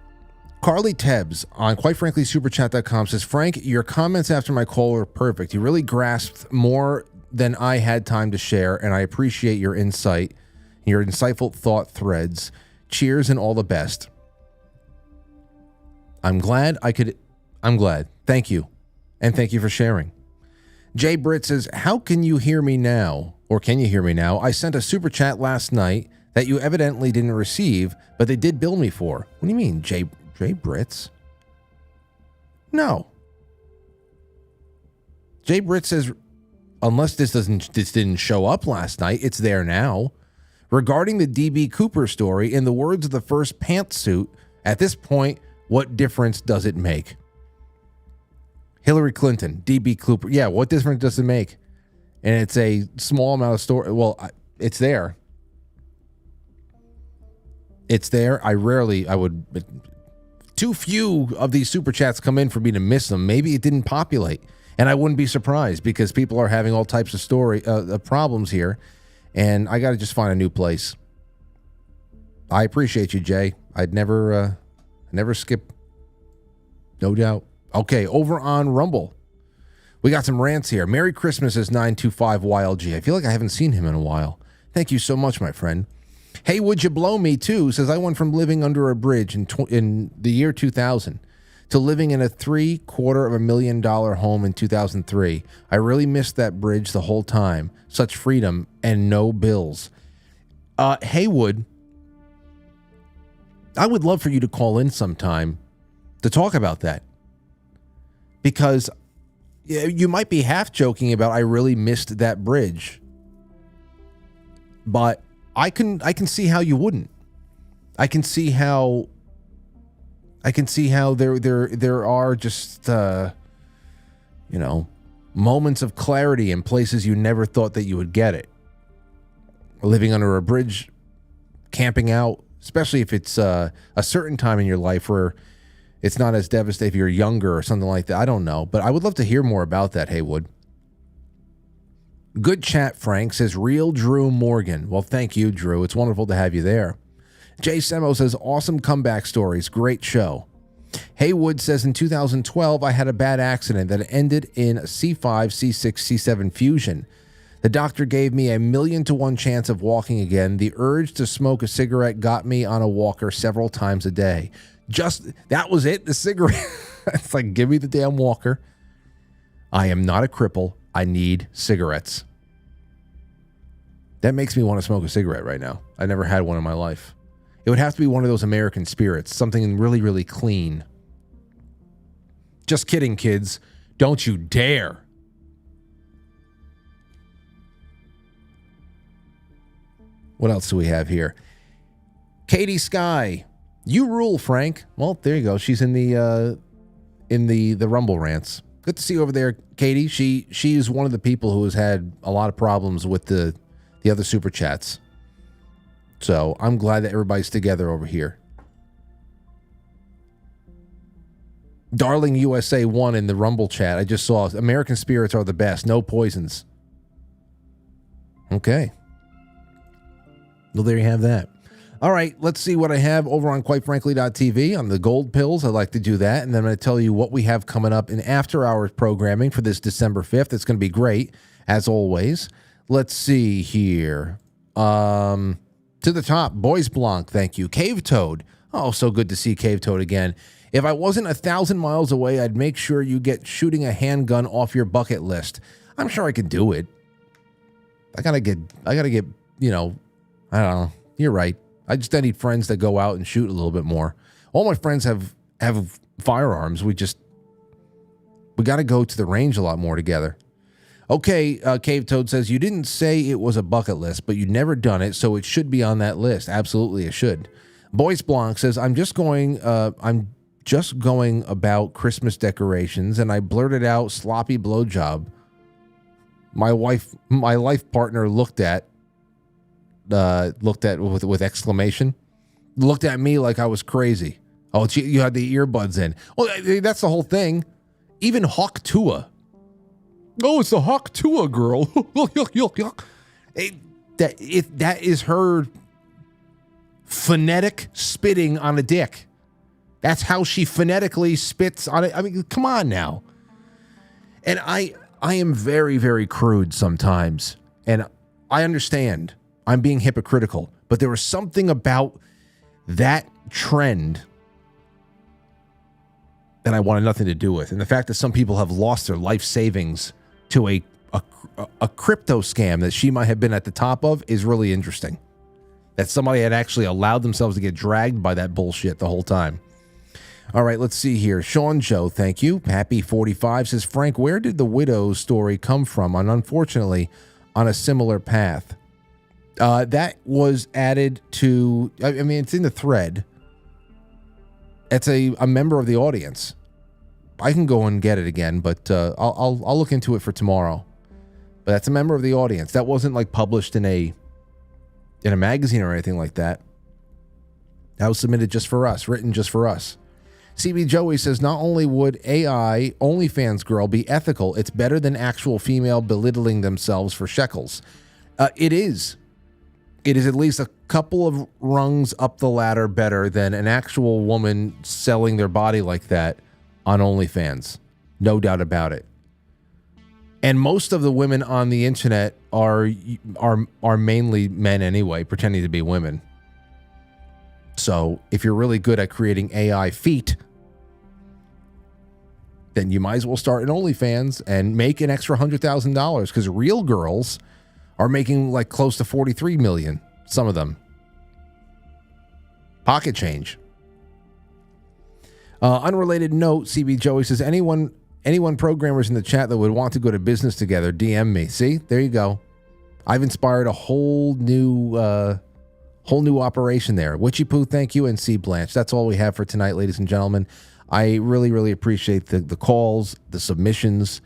Carly Tebbs on quitefranklysuperchat.com says, Frank, your comments after my call were perfect. You really grasped more than I had time to share, and I appreciate your insight, your insightful thought threads. Cheers and all the best. I'm glad. Thank you. And thank you for sharing. Jay Britt says, how can you hear me now? Or can you hear me now? I sent a super chat last night that you evidently didn't receive, but they did bill me for. What do you mean, Jay Britz? No. Jay Britt says, unless this didn't show up last night, it's there now. Regarding the DB Cooper story, in the words of the first pantsuit, at this point, what difference does it make? Hillary Clinton, DB Cooper. Yeah, what difference does it make? And it's a small amount of story. Well, it's there. It's there. Too few of these super chats come in for me to miss them. Maybe it didn't populate. And I wouldn't be surprised because people are having all types of problems here. And I got to just find a new place. I appreciate you, Jay. I'd never skip. No doubt. Okay, over on Rumble. We got some rants here. Merry Christmas is 925YLG. I feel like I haven't seen him in a while. Thank you so much, my friend. Hey, would you blow me too? Says, I went from living under a bridge in the year 2000 to living in a $750,000 home in 2003. I really missed that bridge the whole time. Such freedom and no bills. Haywood, I would love for you to call in sometime to talk about that. Because you might be half joking about I really missed that bridge. But I can see how you wouldn't. I can see how there are just moments of clarity in places you never thought that you would get it. Living under a bridge, camping out, especially if it's a certain time in your life where it's not as devastating if you're younger or something like that. I don't know, but I would love to hear more about that, Haywood. Good chat, Frank, says Real Drew Morgan. Well, thank you, Drew. It's wonderful to have you there. Jay Semo says, awesome comeback stories. Great show. Haywood says, in 2012, I had a bad accident that ended in a C5, C6, C7 fusion. The doctor gave me 1,000,000 to 1 chance of walking again. The urge to smoke a cigarette got me on a walker several times a day. That was it, the cigarette. It's like, give me the damn walker. I am not a cripple. I need cigarettes. That makes me want to smoke a cigarette right now. I never had one in my life. It would have to be one of those American spirits, something really, really clean. Just kidding, kids. Don't you dare. What else do we have here? Katie Sky. You rule, Frank. Well, there you go. She's in the Rumble rants. Good to see you over there, Katie. She is one of the people who has had a lot of problems with the other super chats. So I'm glad that everybody's together over here. Darling USA 1 in the Rumble chat. I just saw American spirits are the best. No poisons. Okay. Well, there you have that. All right, let's see what I have over on quitefrankly.tv on the gold pills. I like to do that. And then I'm going to tell you what we have coming up in after-hours programming for this December 5th. It's going to be great, as always. Let's see here. To the top, Boys Blanc, thank you. Cave Toad. Oh, so good to see Cave Toad again. If I wasn't 1,000 miles away, I'd make sure you get shooting a handgun off your bucket list. I'm sure I could do it. I gotta get, you know, I don't know. You're right. I need friends that go out and shoot a little bit more. All my friends have firearms. We got to go to the range a lot more together. Okay, Cave Toad says, you didn't say it was a bucket list, but you'd never done it, so it should be on that list. Absolutely, it should. Boys Blanc says, I'm just going about Christmas decorations, and I blurted out sloppy blowjob. My life partner looked at with exclamation, looked at me like I was crazy. Oh, you had the earbuds in. Well, that's the whole thing. Even Hawk Tua. Oh, it's the Hawk Tua girl. That is her phonetic spitting on a dick. That's how she phonetically spits on it. I mean, come on now. And I am very, very crude sometimes. And I understand I'm being hypocritical, but there was something about that trend that I wanted nothing to do with. And the fact that some people have lost their life savings to a crypto scam that she might have been at the top of is really interesting. That somebody had actually allowed themselves to get dragged by that bullshit the whole time. All right, let's see here. Sean Joe, thank you. Happy 45 says, Frank, where did the widow story come from? And unfortunately, on a similar path. That was added to, I mean, it's in the thread. It's a member of the audience. I can go and get it again, but I'll look into it for tomorrow. But that's a member of the audience. That wasn't like published in a magazine or anything like that. That was submitted just for us, written just for us. CB Joey says, not only would AI OnlyFans girl be ethical, it's better than actual female belittling themselves for shekels. It is. It is at least a couple of rungs up the ladder better than an actual woman selling their body like that on OnlyFans. No doubt about it. And most of the women on the internet are mainly men anyway, pretending to be women. So if you're really good at creating AI feet, then you might as well start an OnlyFans and make an extra $100,000, because real girls are making like close to 43 million. Some of them. Pocket change. Unrelated note, CB Joey says, anyone programmers in the chat that would want to go to business together, DM me. See, there you go. I've inspired a whole new operation there. Witchy Poo, thank you, and C Blanche. That's all we have for tonight, ladies and gentlemen. I really, really appreciate the calls, the submissions.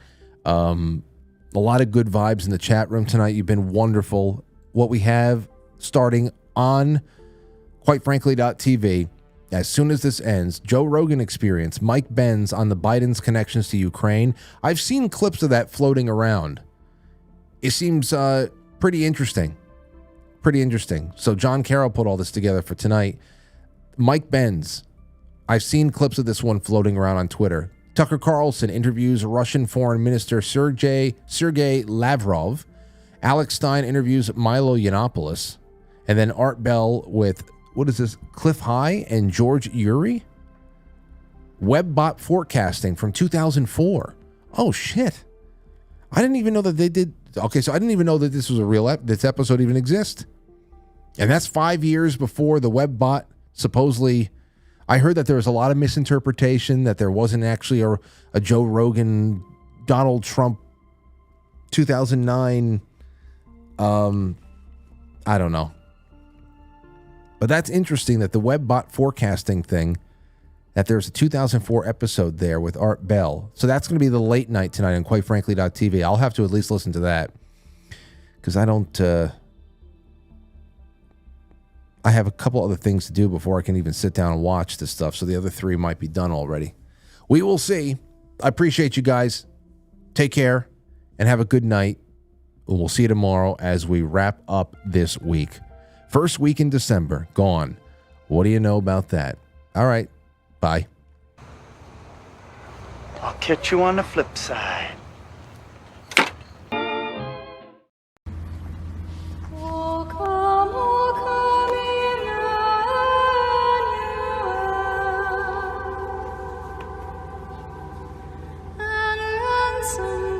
A lot of good vibes in the chat room tonight. You've been wonderful. What we have starting on quitefrankly.tv, as soon as this ends, Joe Rogan Experience, Mike Benz on the Biden's connections to Ukraine. I've seen clips of that floating around. It seems pretty interesting. Pretty interesting. So John Carroll put all this together for tonight. Mike Benz. I've seen clips of this one floating around on Twitter. Tucker Carlson interviews Russian Foreign Minister Sergei Lavrov. Alex Stein interviews Milo Yiannopoulos. And then Art Bell with, what is this, Cliff High and George Urey? Webbot forecasting from 2004. Oh, shit. I didn't even know that they did. Okay, so I didn't even know that this was a real this episode even exists. And that's 5 years before the Webbot supposedly. I heard that there was a lot of misinterpretation, that there wasn't actually a Joe Rogan, Donald Trump 2009. I don't know. But that's interesting that the Webbot forecasting thing, that there's a 2004 episode there with Art Bell. So that's going to be the late night tonight on quitefrankly.tv. I'll have to at least listen to that, because I don't... I have a couple other things to do before I can even sit down and watch this stuff. So the other three might be done already. We will see. I appreciate you guys. Take care and have a good night. And we'll see you tomorrow as we wrap up this week. First week in December, gone. What do you know about that? All right, bye. I'll catch you on the flip side. Some